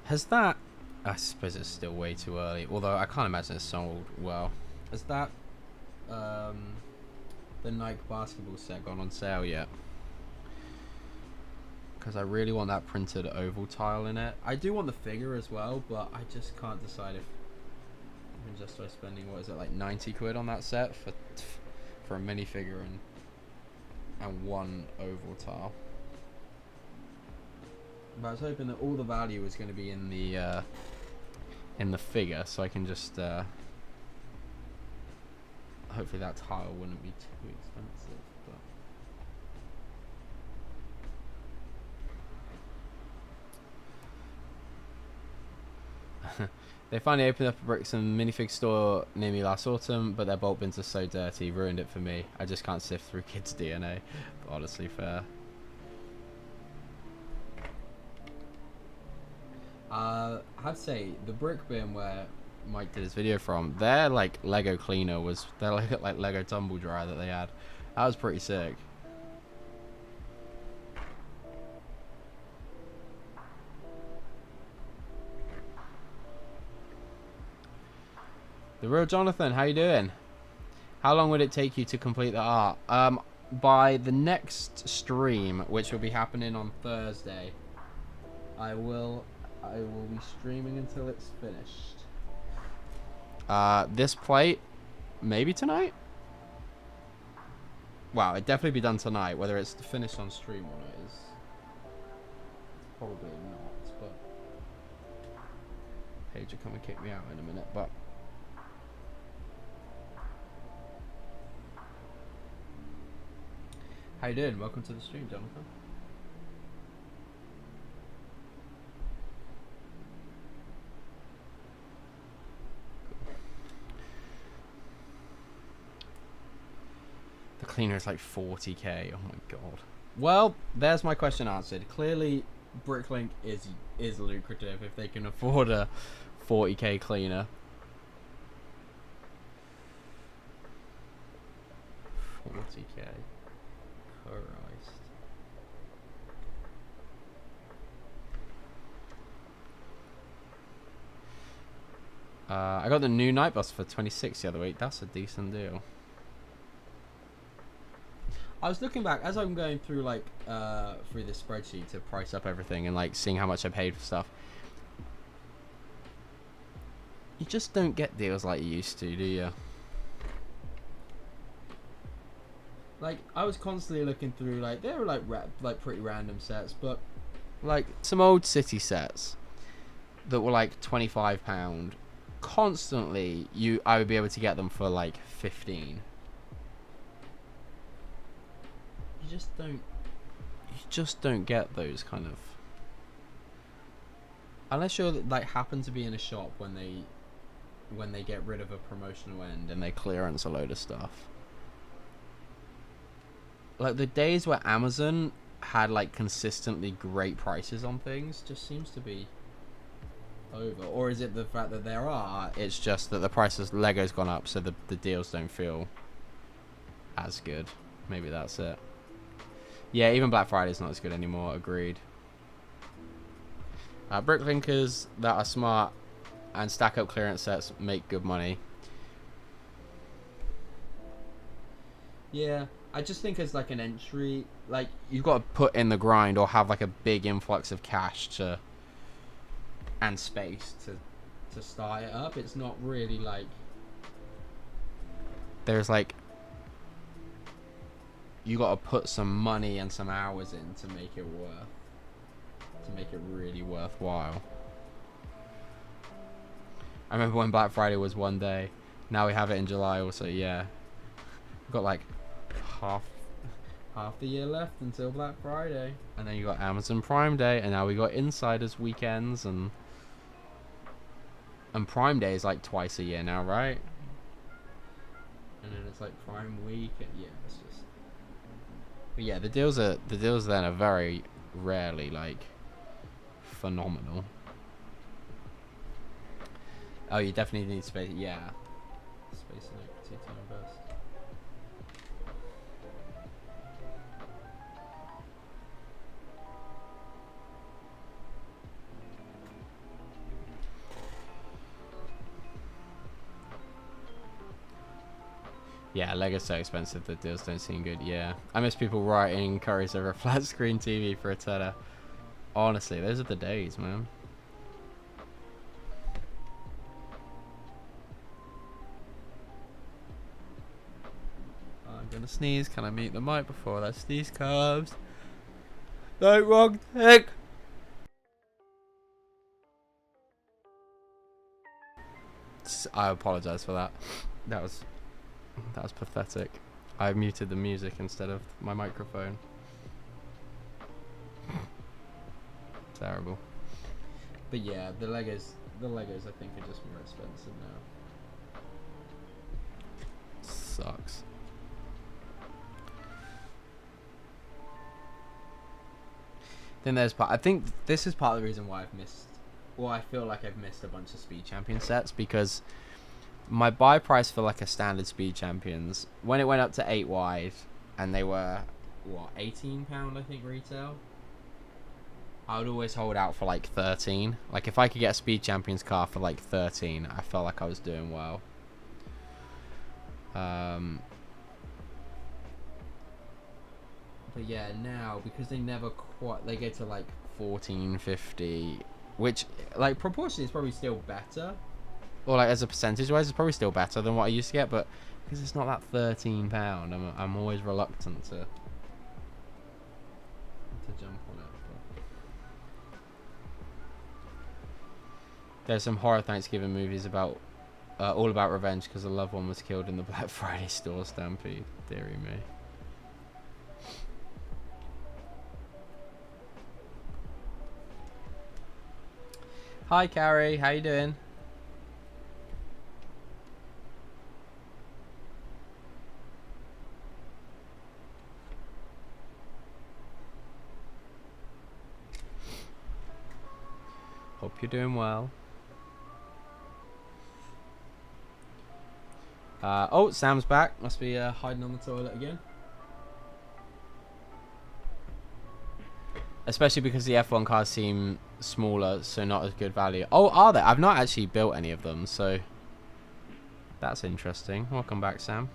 Has that? I suppose it's still way too early. Although I can't imagine it's sold well. Has that the Nike basketball set gone on sale yet? Because I really want that printed oval tile in it. I do want the figure as well, but I just can't decide if I can justify spending, what is it, like 90 quid on that set for a minifigure and one oval tile. But I was hoping that all the value was going to be in the figure, so I can just hopefully that tile wouldn't be too expensive. But They finally opened up a bricks and minifig store near me last autumn, but their bulk bins are so dirty, ruined it for me. I just can't sift through kids' DNA. But honestly, fair. I have to say, the brick bin where Mike did his video from, their like Lego cleaner was their like Lego tumble dryer that they had. That was pretty sick. The real Jonathan, how you doing? How long would it take you to complete the art? By the next stream, which will be happening on Thursday, I will be streaming until it's finished. This plate, maybe tonight? Wow, it'd definitely be done tonight. Whether it's finished on stream or not is probably not, but Paige will come and kick me out in a minute, but how you doing? Welcome to the stream, Jonathan. The cleaner is like 40k. Oh my god. Well, there's my question answered. Clearly, Bricklink is lucrative if they can afford a 40k cleaner. 40k. Christ. I got the new night bus for 26 the other week. That's a decent deal. I was looking back as I'm going through like through this spreadsheet to price up everything and like seeing how much I paid for stuff. You just don't get deals like you used to, do you? Like I was constantly looking through like they were like pretty random sets, but like some old city sets that were like £25. Constantly, I would be able to get them for like 15. You just don't get those kind of, unless you're like happen to be in a shop when they get rid of a promotional end and they clearance a load of stuff. Like the days where Amazon had like consistently great prices on things just seems to be over. Or is it the fact that there are, it's just that the price of Lego's gone up, so the deals don't feel as good. Maybe that's it. Yeah, even Black Friday's not as good anymore. Agreed. Bricklinkers that are smart and stack up clearance sets make good money. Yeah, I just think as like an entry, like you've got to put in the grind or have like a big influx of cash to and space to start it up. It's not really like there's like you got to put some money and some hours in to make it really worthwhile. I remember when Black Friday was one day. Now we have it in July also. Yeah, we've got like half the year left until Black Friday, and then you got Amazon Prime Day, and now we got Insiders weekends, and Prime Day is like twice a year now, right? And then it's like Prime Week, and yeah, it's just. But yeah, the deals then are very rarely like phenomenal. Oh, you definitely need space. Yeah, space and equity to invest. Yeah, Lego's so expensive that deals don't seem good. Yeah, I miss people writing curries over a flat screen TV for a tenner. Honestly, those are the days, man. I'm gonna sneeze. Can I mute the mic before that sneeze comes? No, wrong thing. I apologize for that. That was pathetic. I muted the music instead of my microphone. Terrible. But yeah, the the Legos I think are just more expensive now. Sucks. Then there's part. I think this is part of the reason why I've missed. Well, I feel like I've missed a bunch of Speed Champion sets because my buy price for like a standard Speed Champions when it went up to 8 wide and they were what £18 I think retail. I would always hold out for like 13. Like if I could get a Speed Champions car for like 13, I felt like I was doing well. But yeah, now because they never quite, they get to like 14.50, which like proportionally is probably still better, or like as a percentage wise, it's probably still better than what I used to get. But because it's not that £13, I'm always reluctant to jump on it. But there's some horror Thanksgiving movies about all about revenge because a loved one was killed in the Black Friday store stampede. Deary me. Hi Carrie, how you doing? Hope you're doing well. Oh, Sam's back. Must be hiding on the toilet again. Especially because the F1 cars seem smaller, so not as good value. Oh, are they? I've not actually built any of them, so that's interesting. Welcome back, Sam.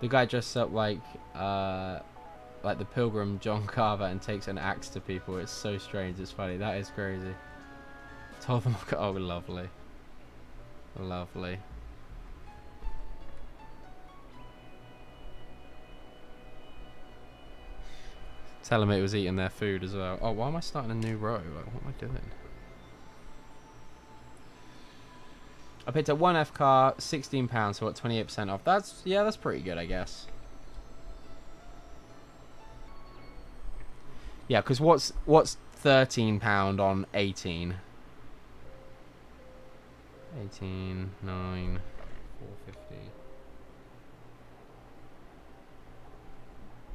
The guy dressed up like the pilgrim John Carver and takes an axe to people. It's so strange. It's funny. That is crazy. Told them, oh, lovely, lovely. Tell them it was eating their food as well. Oh, why am I starting a new row? Like, what am I doing? I picked up one F car, £16, so what, 28% off. That's, yeah, that's pretty good, I guess. Yeah, because what's £13 on 18? 18, 9, 450.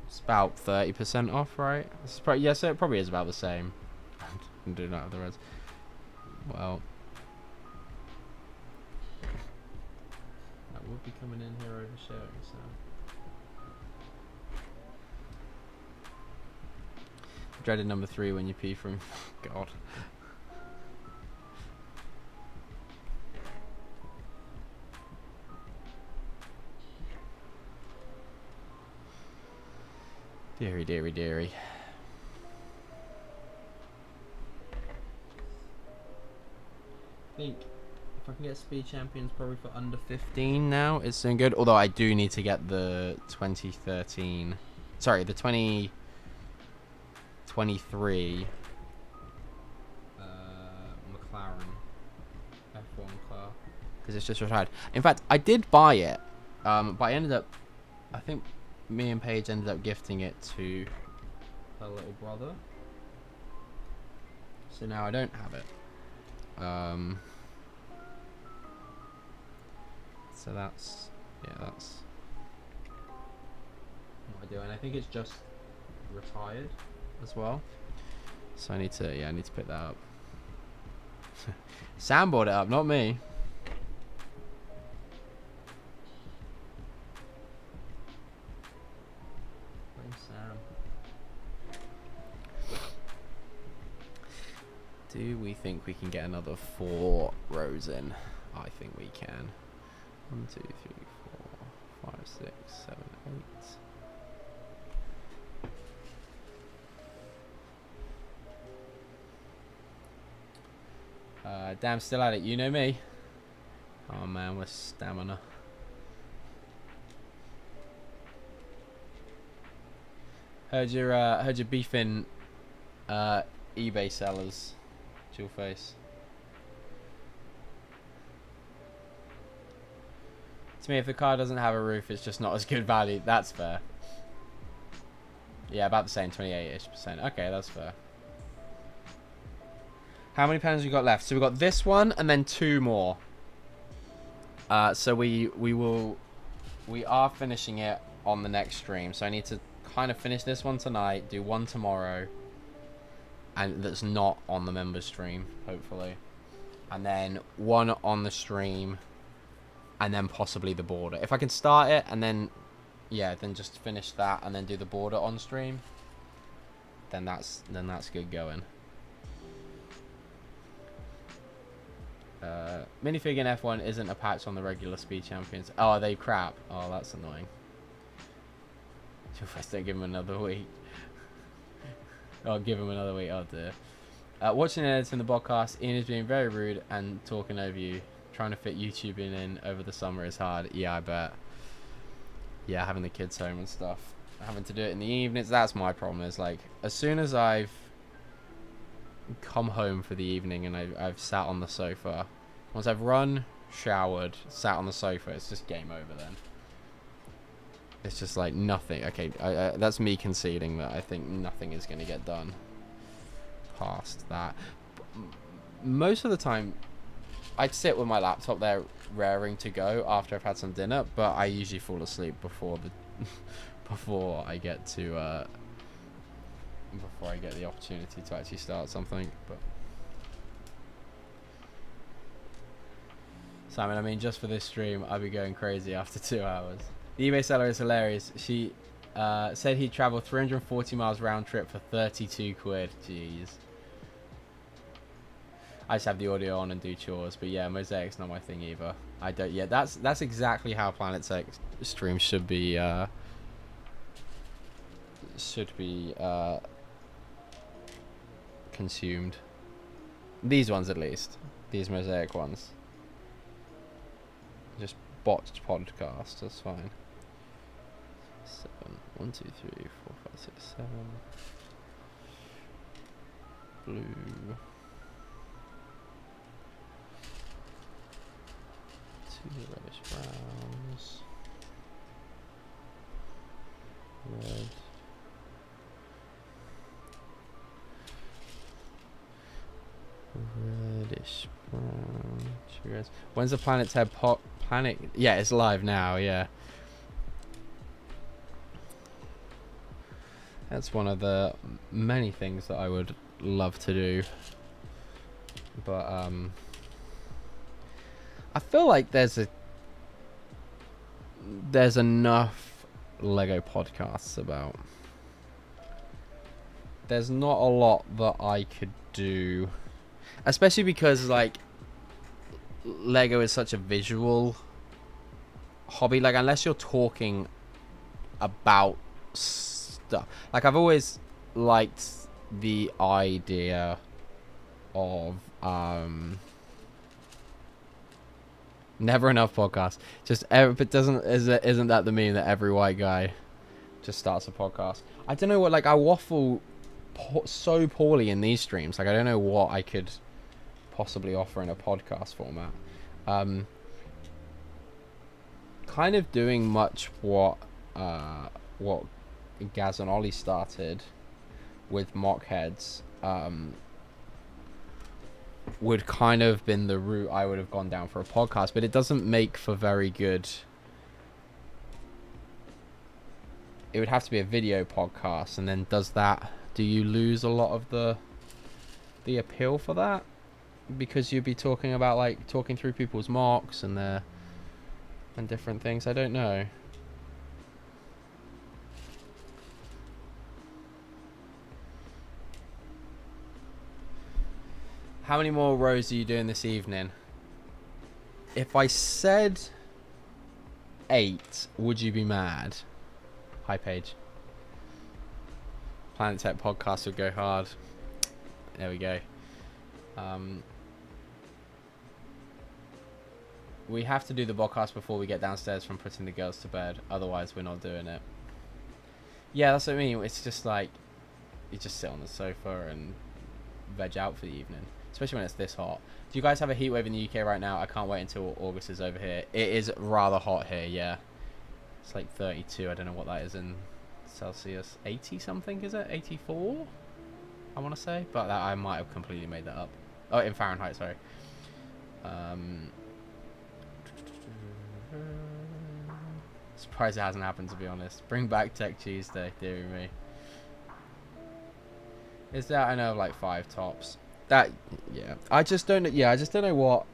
It's about 30% off, right? It's probably, yeah, so it probably is about the same. I'm doing that with the reds. Well, that would be coming in here oversharing, so. Dreaded number 3 when you pee from God. Deary, deary, deary. I think if I can get Speed Champions probably for under 15 now, it's doing good. Although I do need to get the 2013, sorry, the 2023 McLaren F1 car because it's just retired. In fact, I did buy it, but I ended up, I think me and Paige ended up gifting it to her little brother. So now I don't have it. So that's, yeah, that's what I do. And I think it's just retired as well. So I need to, yeah, I need to pick that up. Sam bought it up, not me. Do we think we can get another 4 rows in? I think we can. 1, 2, 3, 4, 5, 6, 7, 8. Damn, still at it. You know me. Oh man, we're stamina. Heard you're beefing eBay sellers. Dual face. To me, if the car doesn't have a roof, it's just not as good value. That's fair. Yeah, about the same, 28-ish%. Okay, that's fair. How many panels we got left? So we got this one and then 2 more. So we are finishing it on the next stream. So I need to kind of finish this one tonight, do one tomorrow, and that's not on the members stream, hopefully, and then one on the stream, and then possibly the border. If I can start it and then, yeah, then just finish that and then do the border on stream, then that's good going. Minifig in F1 isn't a patch on the regular Speed Champions. Oh, are they crap? Oh, that's annoying. If I don't give him another week. I'll give him another week. Oh dear. Watching and editing the podcast, Ian is being very rude and talking over you. Trying to fit YouTubing in over the summer is hard. Yeah, I bet. Yeah, having the kids home and stuff. Having to do it in the evenings. That's my problem. Is like, as soon as I've come home for the evening and I've sat on the sofa, once I've run, showered, sat on the sofa, it's just game over then. It's just like nothing. Okay, that's me conceding that I think nothing is going to get done past that. Most of the time, I'd sit with my laptop there raring to go after I've had some dinner, but I usually fall asleep before I get to before I get the opportunity to actually start something. But Simon, I mean, just for this stream, I'll be going crazy after 2 hours. The eBay seller is hilarious. She said he'd travel 340 miles round trip for 32 quid. Jeez. I just have the audio on and do chores, but yeah, Mosaic's not my thing either. I don't. Yeah, that's exactly how Planet Tech streams should be consumed. These ones, at least. These Mosaic ones. Just botched podcast. That's fine. 7. 1, 2, 3, 4, 5, 6, 7. Blue. 2 reddish browns. Red. Reddish brown. Cheers. When's the Planet Ted Planet? Yeah, it's live now. Yeah. That's one of the many things that I would love to do, but I feel like there's enough Lego podcasts about. There's not a lot that I could do, especially because like Lego is such a visual hobby. Like, unless you're talking about stuff, like I've always liked the idea of never enough podcasts. Just but isn't that the meme that every white guy just starts a podcast? I don't know what, like, I waffle so poorly in these streams. Like, I don't know what I could possibly offer in a podcast format. Kind of doing much what Gaz and Ollie started with mock heads would kind of been the route I would have gone down for a podcast, but it doesn't make for very good. It would have to be a video podcast, and then do you lose a lot of the appeal for that? Because you'd be talking about, like, talking through people's mocks and different things. I don't know. How many more rows are you doing this evening? If I said 8, would you be mad? Hi, Paige. Planet Tech podcast would go hard. There we go. We have to do the podcast before we get downstairs from putting the girls to bed. Otherwise, we're not doing it. Yeah, that's what I mean. It's just like, you just sit on the sofa and veg out for the evening, especially when it's this hot. Do you guys have a heat wave in the UK right now? I can't wait until August is over here. It is rather hot here, yeah. It's like 32. I don't know what that is in Celsius. 80 something, is it? 84? I want to say, but that I might have completely made that up. Oh, in Fahrenheit, sorry. Surprised it hasn't happened, to be honest. Bring back Tech Tuesday, dearie me. Is that, I know, like 5 tops. That, yeah. I just don't know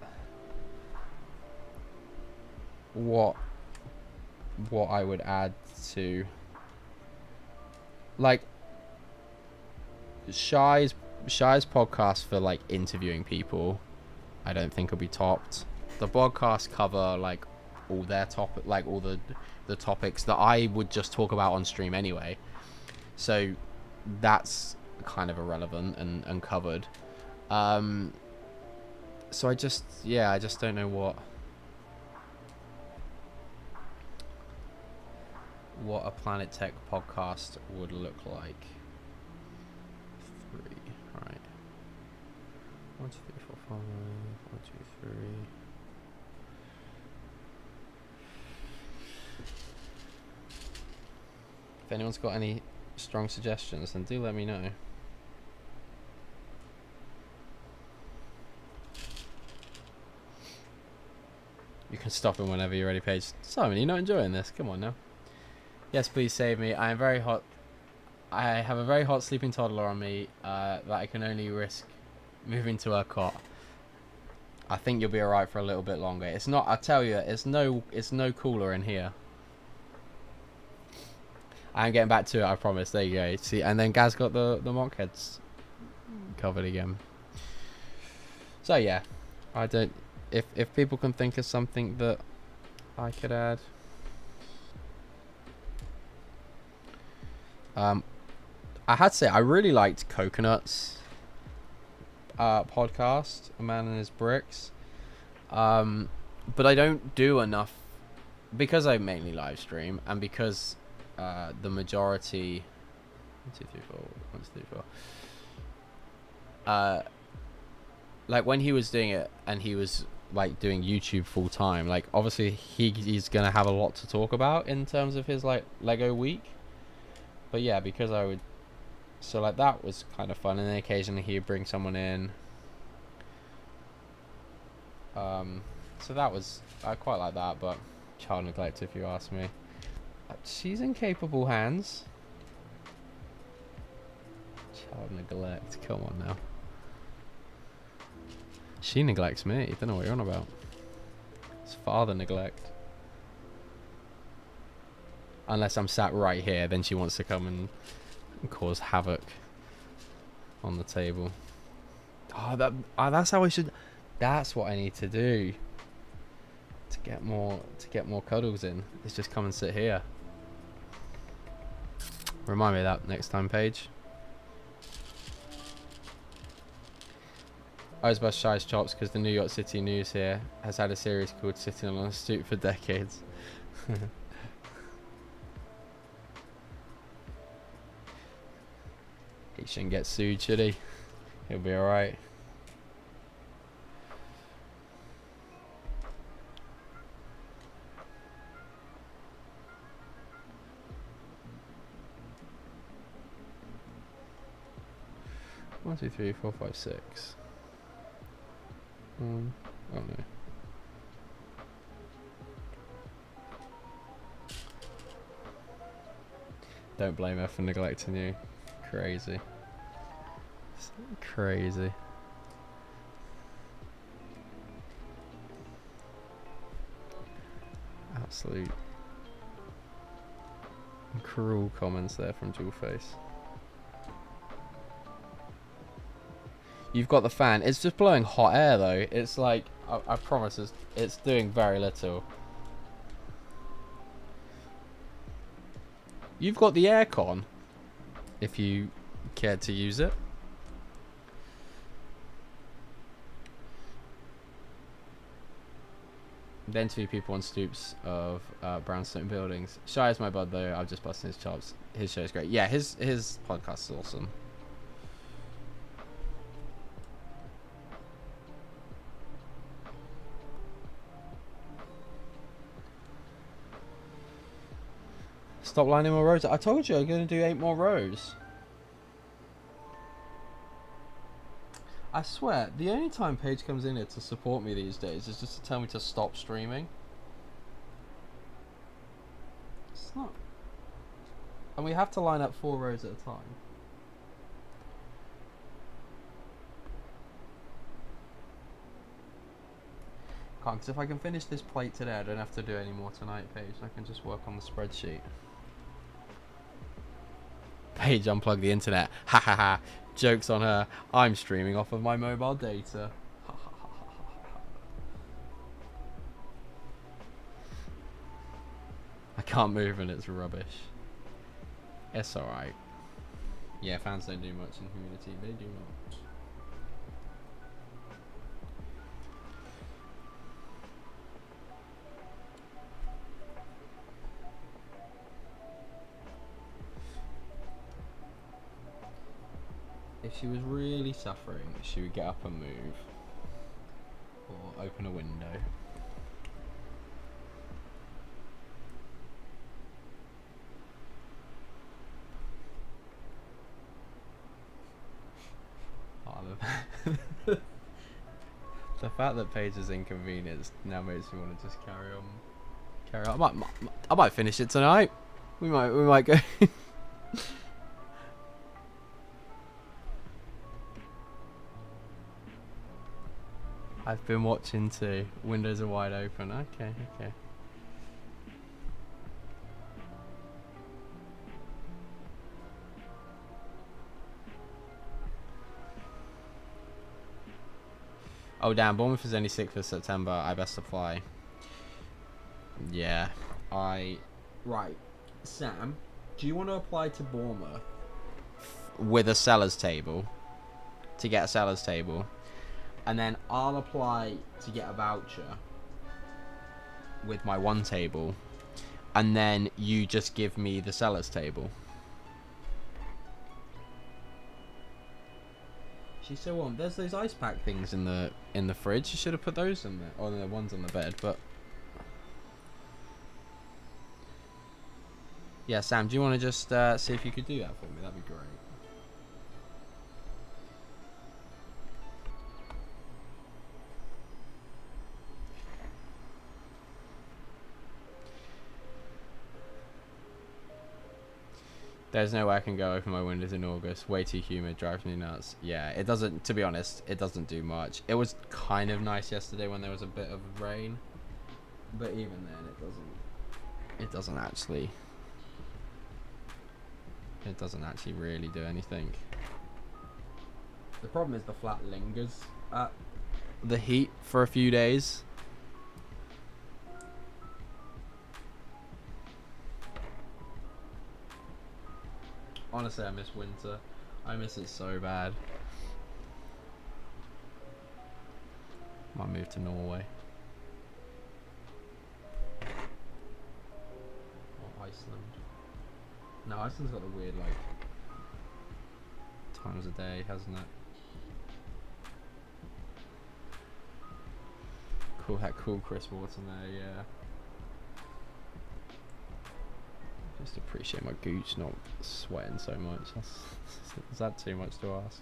what I would add to, like, Shy's podcast for like interviewing people. I don't think will be topped. The podcast cover like all their topic, like all the topics that I would just talk about on stream anyway. So that's kind of irrelevant and covered. So I just don't know what a Planet Tech podcast would look like. 3, right. 1, 2, 3, 4, 5. 1, 2, 3. If anyone's got any strong suggestions, then do let me know. You can stop him whenever you're ready, Paige. Simon, you're not enjoying this? Come on now. Yes, please save me. I am very hot. I have a very hot sleeping toddler on me that I can only risk moving to her cot. I think you'll be alright for a little bit longer. It's not, I tell you, it's no cooler in here. I am getting back to it, I promise. There you go. See, and then Gaz got the mock heads covered again. So yeah, I don't. If people can think of something that I could add. I had to say I really liked Coconuts podcast, A Man and His Bricks. But I don't do enough because I mainly live stream and because the majority 1, 2, 3, 4 1, 2, 3, 4 like when he was doing it and he was like doing YouTube full time, like obviously he's gonna have a lot to talk about in terms of his like Lego week. But yeah, because I would, so like that was kind of fun, and then occasionally he'd bring someone in. So that was, I quite like that, but child neglect if you ask me. She's in capable hands. Child neglect, come on now. She neglects me, don't know what you're on about. It's father neglect. Unless I'm sat right here, then she wants to come and cause havoc on the table. Oh, that's how I should. That's what I need to do to get more cuddles in. Is just come and sit here. Remind me of that next time, Paige. I was about Shy's chops because the New York City News here has had a series called "Sitting on a Stoop" for decades. He shouldn't get sued, should he? He'll be alright. One, 2, 3, 4, 5, 6. Oh no. Don't blame her for neglecting you. Crazy. Crazy. Absolute cruel comments there from Jewelface. You've got the fan. It's just blowing hot air though. It's like, I promise it's doing very little. You've got the aircon if you care to use it. Then 2 people on stoops of brownstone buildings. Shy is my bud though. I've just busted his chops. His show is great. Yeah, his podcast is awesome. Stop lining more rows. I told you I'm going to do 8 more rows. I swear, the only time Paige comes in here to support me these days is just to tell me to stop streaming. It's not... And we have to line up 4 rows at a time. Can't, because if I can finish this plate today, I don't have to do any more tonight, Paige. I can just work on the spreadsheet. Paige, unplug the internet. Ha ha ha. Joke's on her. I'm streaming off of my mobile data. I can't move and it's rubbish. It's alright. Yeah, fans don't do much in community. They do not. If she was really suffering, she would get up and move. Or open a window. Oh, the fact that Paige is inconvenienced now makes me want to just carry on. I might finish it tonight. We might go. I've been watching too. Windows are wide open. Okay. Oh damn, Bournemouth is only 6th of September. I best apply. Yeah. Right. Sam, do you want to apply to Bournemouth with a seller's table? To get a seller's table. And then I'll apply to get a voucher with my 1 table. And then you just give me the seller's table. She's so warm. There's those ice pack things in the fridge. You should have put those in there. Or the ones on the bed, but... Yeah, Sam, do you want to just see if you could do that for me? That'd be great. There's no way I can go open my windows in August. Way too humid, drives me nuts. Yeah, it doesn't, to be honest, it doesn't do much. It was kind of nice yesterday when there was a bit of rain. But even then, it doesn't actually really do anything. The problem is the flat lingers at the heat for a few days. Honestly, I miss winter. I miss it so bad. Might move to Norway. Or Iceland. No, Iceland's got the weird, like, times a day, hasn't it? Cool, that cool crisp water there, yeah. Just appreciate my gooch not sweating so much. Is that too much to ask?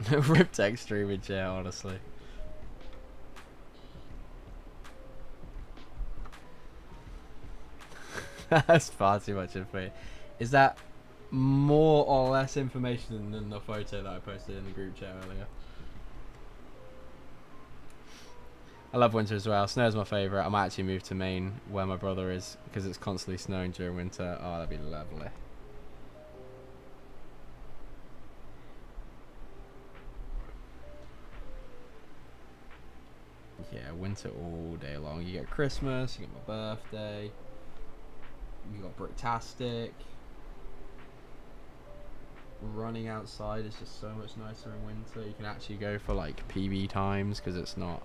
Ripped extreme chair, honestly. That's far too much info. Is that more or less information than the photo that I posted in the group chat earlier? I love winter as well. Snow's my favourite. I might actually move to Maine, where my brother is, because it's constantly snowing during winter. Oh, that'd be lovely. Yeah, winter all day long. You get Christmas, you get my birthday, you got Bricktastic. running outside is just so much nicer in winter. You can actually go for like PB times because it's not.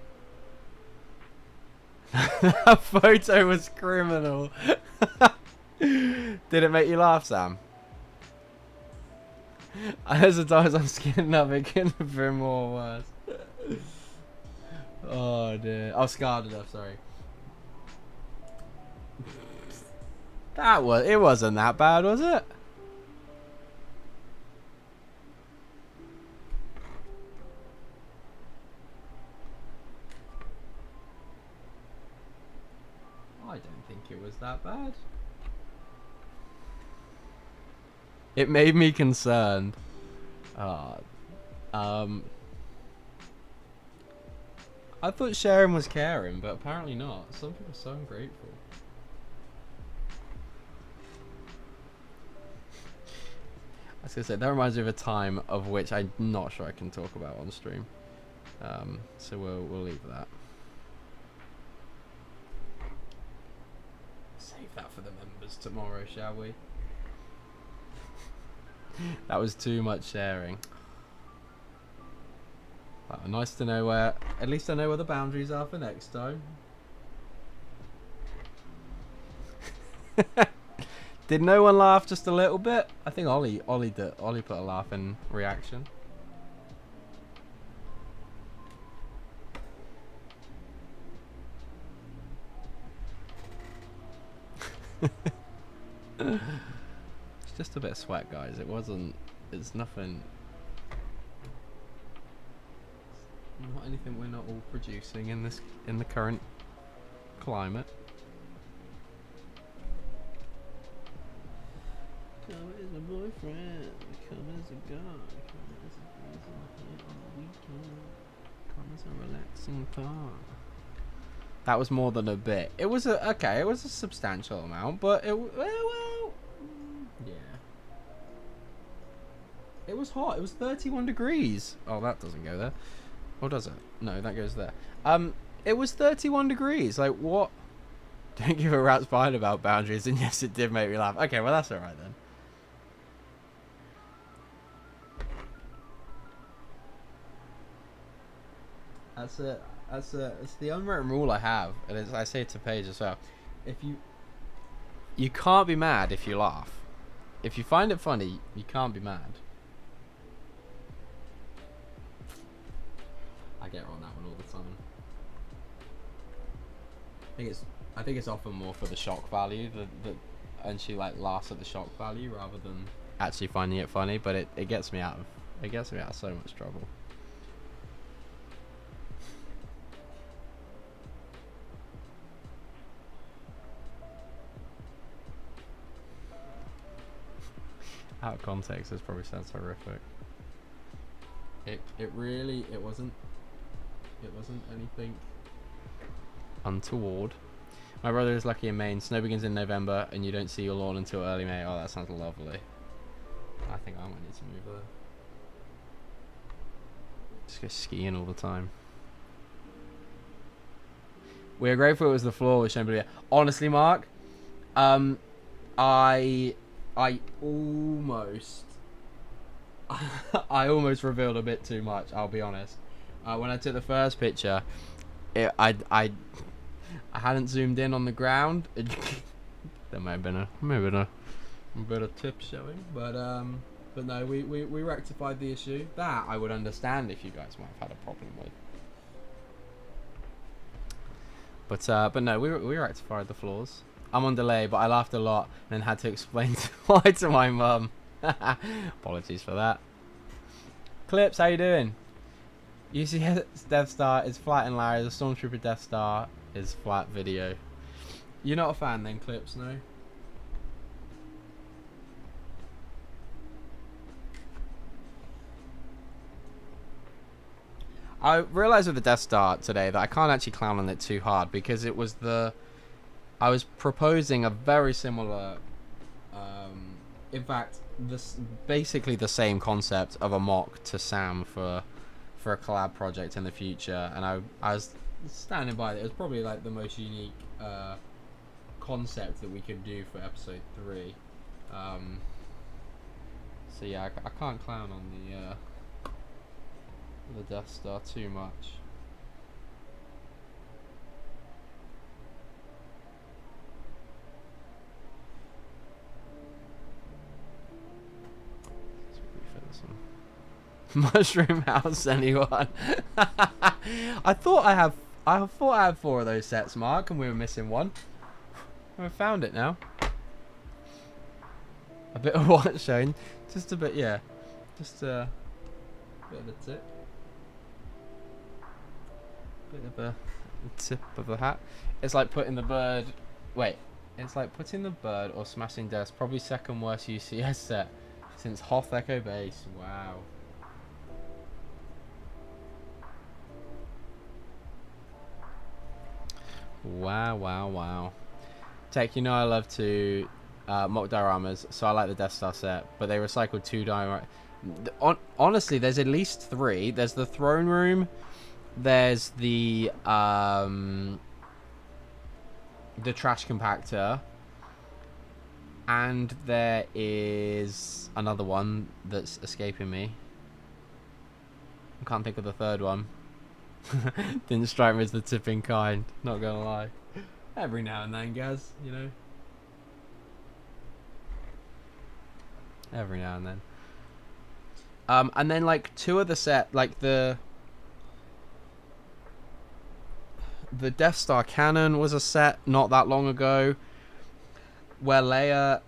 That photo was criminal. Did it make you laugh, Sam? As the times I'm skinning up, it couldn't have been more worse. Oh dear. Oh, scarred enough. Sorry. It wasn't that bad, was it? I don't think it was that bad. It made me concerned. I thought sharing was caring, but apparently not. Some people are so ungrateful. I was gonna say, that reminds me of a time of which I'm not sure I can talk about on stream. So we'll leave that. Save that for the members tomorrow, shall we? That was too much sharing. Nice to know where. At least I know where the boundaries are for next time. Did no one laugh just a little bit? I think Ollie did. Ollie put a laugh in reaction. It's just a bit of sweat, guys. It wasn't. It's nothing. Not anything we're not all producing in the current climate. Come as a boyfriend, come as a guy, come as a reason here on the weekend, come as a relaxing part. That was more than a bit. It was it was a substantial amount, but well, yeah. It was hot. It was 31 degrees. Oh, that doesn't go there. Or does it? No, that goes there. It was 31 degrees. Like, what? Don't give a rat's behind about boundaries. And yes, it did make me laugh. Okay, well, that's alright then. It's the unwritten rule I have. And I say it to Paige as well. If you can't be mad if you laugh. If you find it funny, you can't be mad. I get her on that one all the time. I think it's often more for the shock value and she like laughs at the shock value rather than actually finding it funny. But it gets me out of so much trouble. Out of context, this probably sounds horrific. It wasn't anything untoward. My brother is lucky in Maine. Snow begins in November and you don't see your lawn until early May. Oh, that sounds lovely. I think I might need to move there. Just go skiing all the time. We are grateful it was the floor with Shambolier. Honestly, Mark, I almost revealed a bit too much. I'll be honest. When I took the first picture, I hadn't zoomed in on the ground. There may have been a bit of tip showing, but no, we rectified the issue. That I would understand if you guys might have had a problem with. But no, we rectified the flaws. I'm on delay, but I laughed a lot and then had to explain why to my mum. Apologies for that. Clips, how you doing? UC Death Star is flat in Larry. The Stormtrooper Death Star is flat video. You're not a fan then, Clips, no? I realised with the Death Star today that I can't actually clown on it too hard because it was I was proposing a very similar, in fact, basically the same concept of a mock to Sam for a collab project in the future, and I was standing by it. It was probably like the most unique concept that we could do for episode 3. So yeah, I can't clown on the Death Star too much. Mushroom House, anyone? I thought I had 4 of those sets, Mark, and we were missing one. We found it now. A bit of what shown, just a bit, yeah, just a bit of a tip, bit of a tip of the hat. It's like putting the bird. Wait, it's like putting the bird or smashing desk. Probably second worst UCS set since Hoth Echo Base. Wow. Wow, wow, wow. Tech, you know I love to mock dioramas, so I like the Death Star set, but they recycled 2 dioramas. Honestly, there's at least 3. There's the throne room, there's the trash compactor, and there is another one that's escaping me. I can't think of the third one. Didn't strike me as the tipping kind, not gonna lie. Every now and then, guys, you know. Every now and then. And then like 2 of the set, like the Death Star cannon was a set not that long ago, where Leia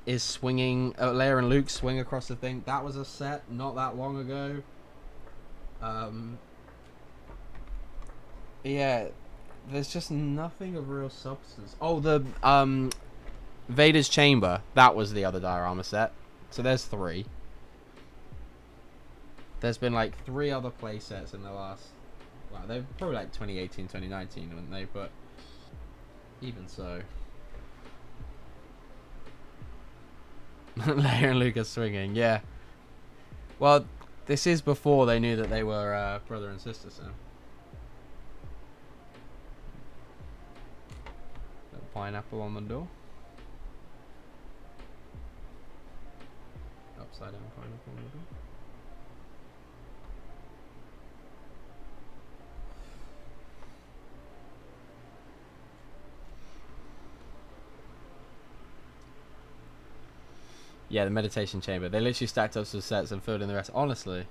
is swinging, Leia and Luke swing across the thing. That was a set not that long ago. Yeah, there's just nothing of real substance. Oh, the Vader's chamber. That was the other diorama set. So there's 3. There's been like 3 other play sets in the last. Well, they're probably like 2018, 2019, weren't they? But even so, Leia and Luke are swinging. Yeah. Well, this is before they knew that they were brother and sister. So. Pineapple on the door. Upside down pineapple on the door. Yeah, the meditation chamber. They literally stacked up some sets and filled in the rest. Honestly.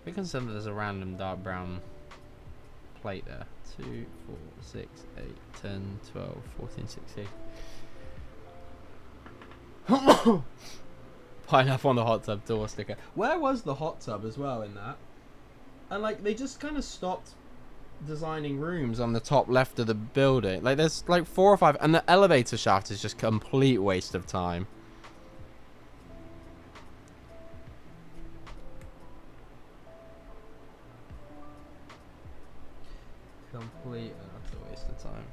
We consider there's a random dark brown plate there. 2, 4, 6, 8, 10, 12, 14, 16. Pineapple on the hot tub door sticker. Where was the hot tub as well in that? And like they just kind of stopped designing rooms on the top left of the building. Like there's like 4 or 5, and the elevator shaft is just complete waste of time. Complete and utter waste of time.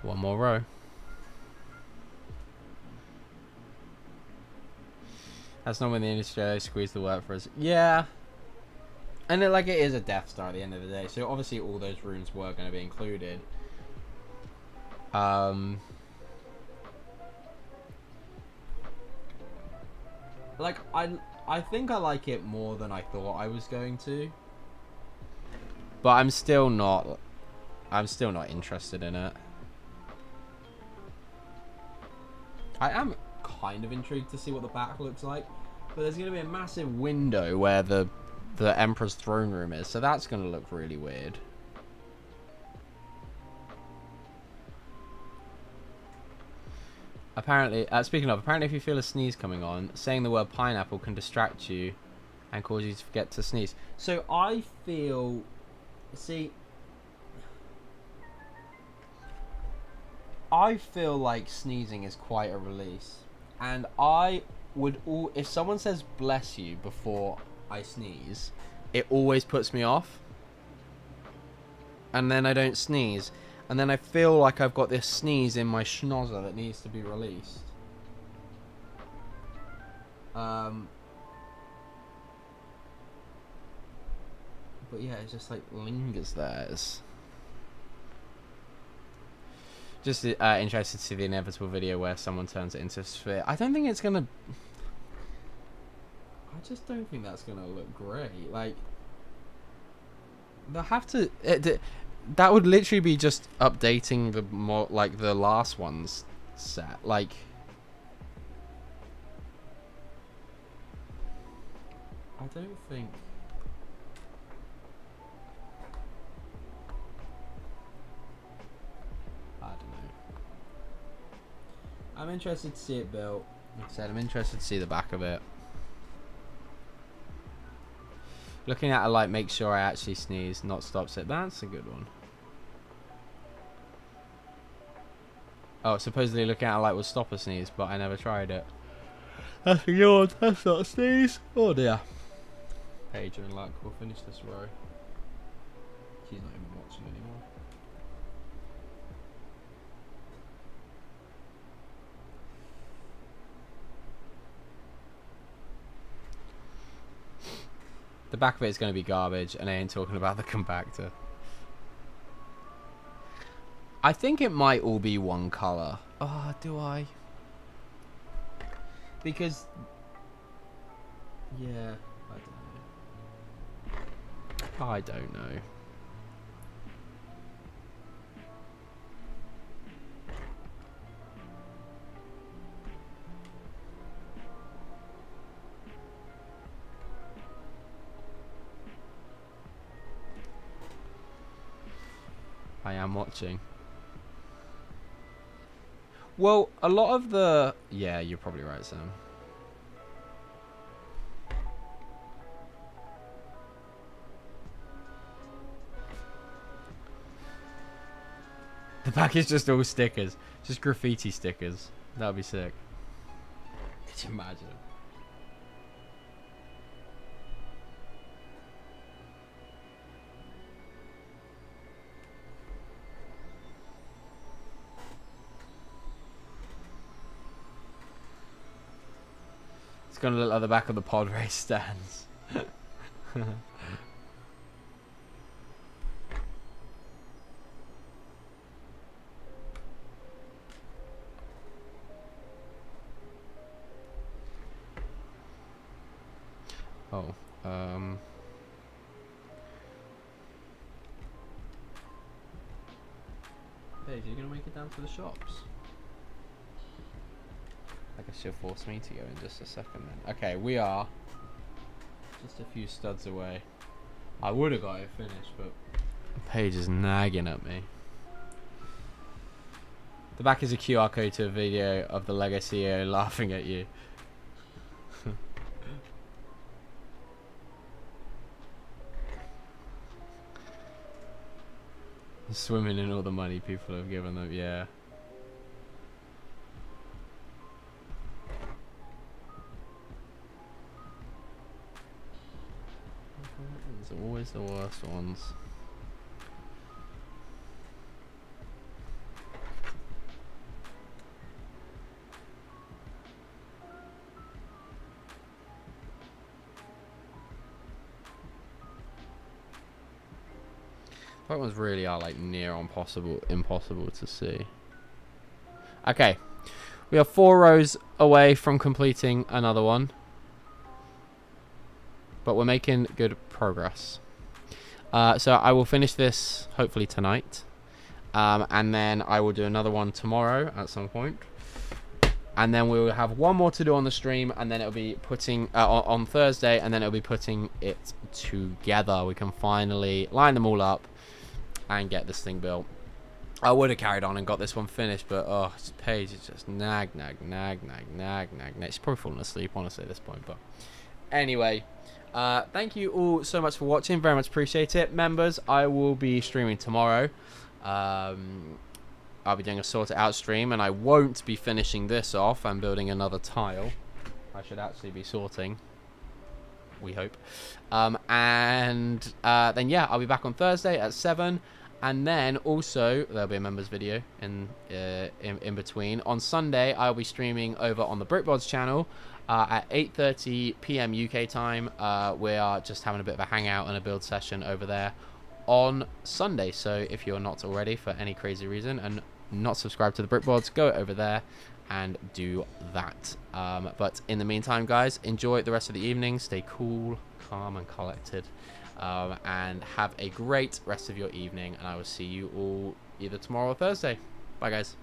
One more row. That's not when the industry squeezed the work for us. Yeah. And it is a Death Star at the end of the day, so obviously all those rooms were going to be included. Like I think I like it more than I thought I was going to, but I'm still not interested in it. I am kind of intrigued to see what the back looks like, but there's going to be a massive window where the Emperor's throne room is, so that's going to look really weird. Apparently, speaking of, apparently if you feel a sneeze coming on, saying the word pineapple can distract you and cause you to forget to sneeze. So I feel, I feel like sneezing is quite a release, and I if someone says bless you before I sneeze, it always puts me off. And then I don't sneeze. And then I feel like I've got this sneeze in my schnozzer that needs to be released. But yeah, it just like lingers there. It's just interested to see the inevitable video where someone turns it into a sphere. I don't think it's gonna... I just don't think that's gonna look great. Like, they'll have to... that would literally be just updating the more like the last one's set. Like, I don't think... I don't know. I'm interested to see it built. Like I said, I'm interested to see the back of it. Looking at a light, make sure I actually sneeze, not stops it. That's a good one. Oh, supposedly looking at a light will stop a sneeze, but I never tried it. That's a yawn. That's not a sneeze. Oh dear. Paige, you're in luck. We'll finish this row. She's not even watching anymore. The back of it is going to be garbage, and I ain't talking about the compactor. I think it might all be one colour. Oh, do I? Because... yeah, I don't know. I am watching. Well, a lot of the... yeah, you're probably right, Sam. The back is just all stickers. Just graffiti stickers. That would be sick. Could you imagine? It's gonna look like the back of the pod race stands. Oh, Hey, are you gonna make it down to the shops? I guess you'll force me to go in just a second then. Okay, we are just a few studs away. I would have got it finished, but Paige is nagging at me. The back is a QR code to a video of the LEGO CEO laughing at you. Swimming in all the money people have given them, yeah. It's always the worst ones. That ones really are like near impossible to see. Okay, we are 4 rows away from completing another one, but we're making good progress. So I will finish this hopefully tonight, and then I will do another one tomorrow at some point, and then we will have one more to do on the stream, and then it'll be putting on Thursday, and then it'll be putting it together. We can finally line them all up and get this thing built. I would have carried on and got this one finished, but oh, Paige is just nag. She's probably falling asleep honestly at this point, but anyway, thank you all so much for watching, very much appreciate it. Members, I will be streaming tomorrow. I'll be doing a sort it out stream, and I won't be finishing this off. I'm building another tile. I should actually be sorting. We hope. And then yeah, I'll be back on Thursday at 7. And then also there'll be a members video in between. On Sunday, I'll be streaming over on the BritBods channel at 8:30 p.m. UK time. We are just having a bit of a hangout and a build session over there on Sunday. So if you're not already, for any crazy reason, and not subscribed to the BritBods, go over there and do that. But in the meantime, guys, enjoy the rest of the evening. Stay cool, calm, and collected. And have a great rest of your evening. And I will see you all either tomorrow or Thursday. Bye, guys.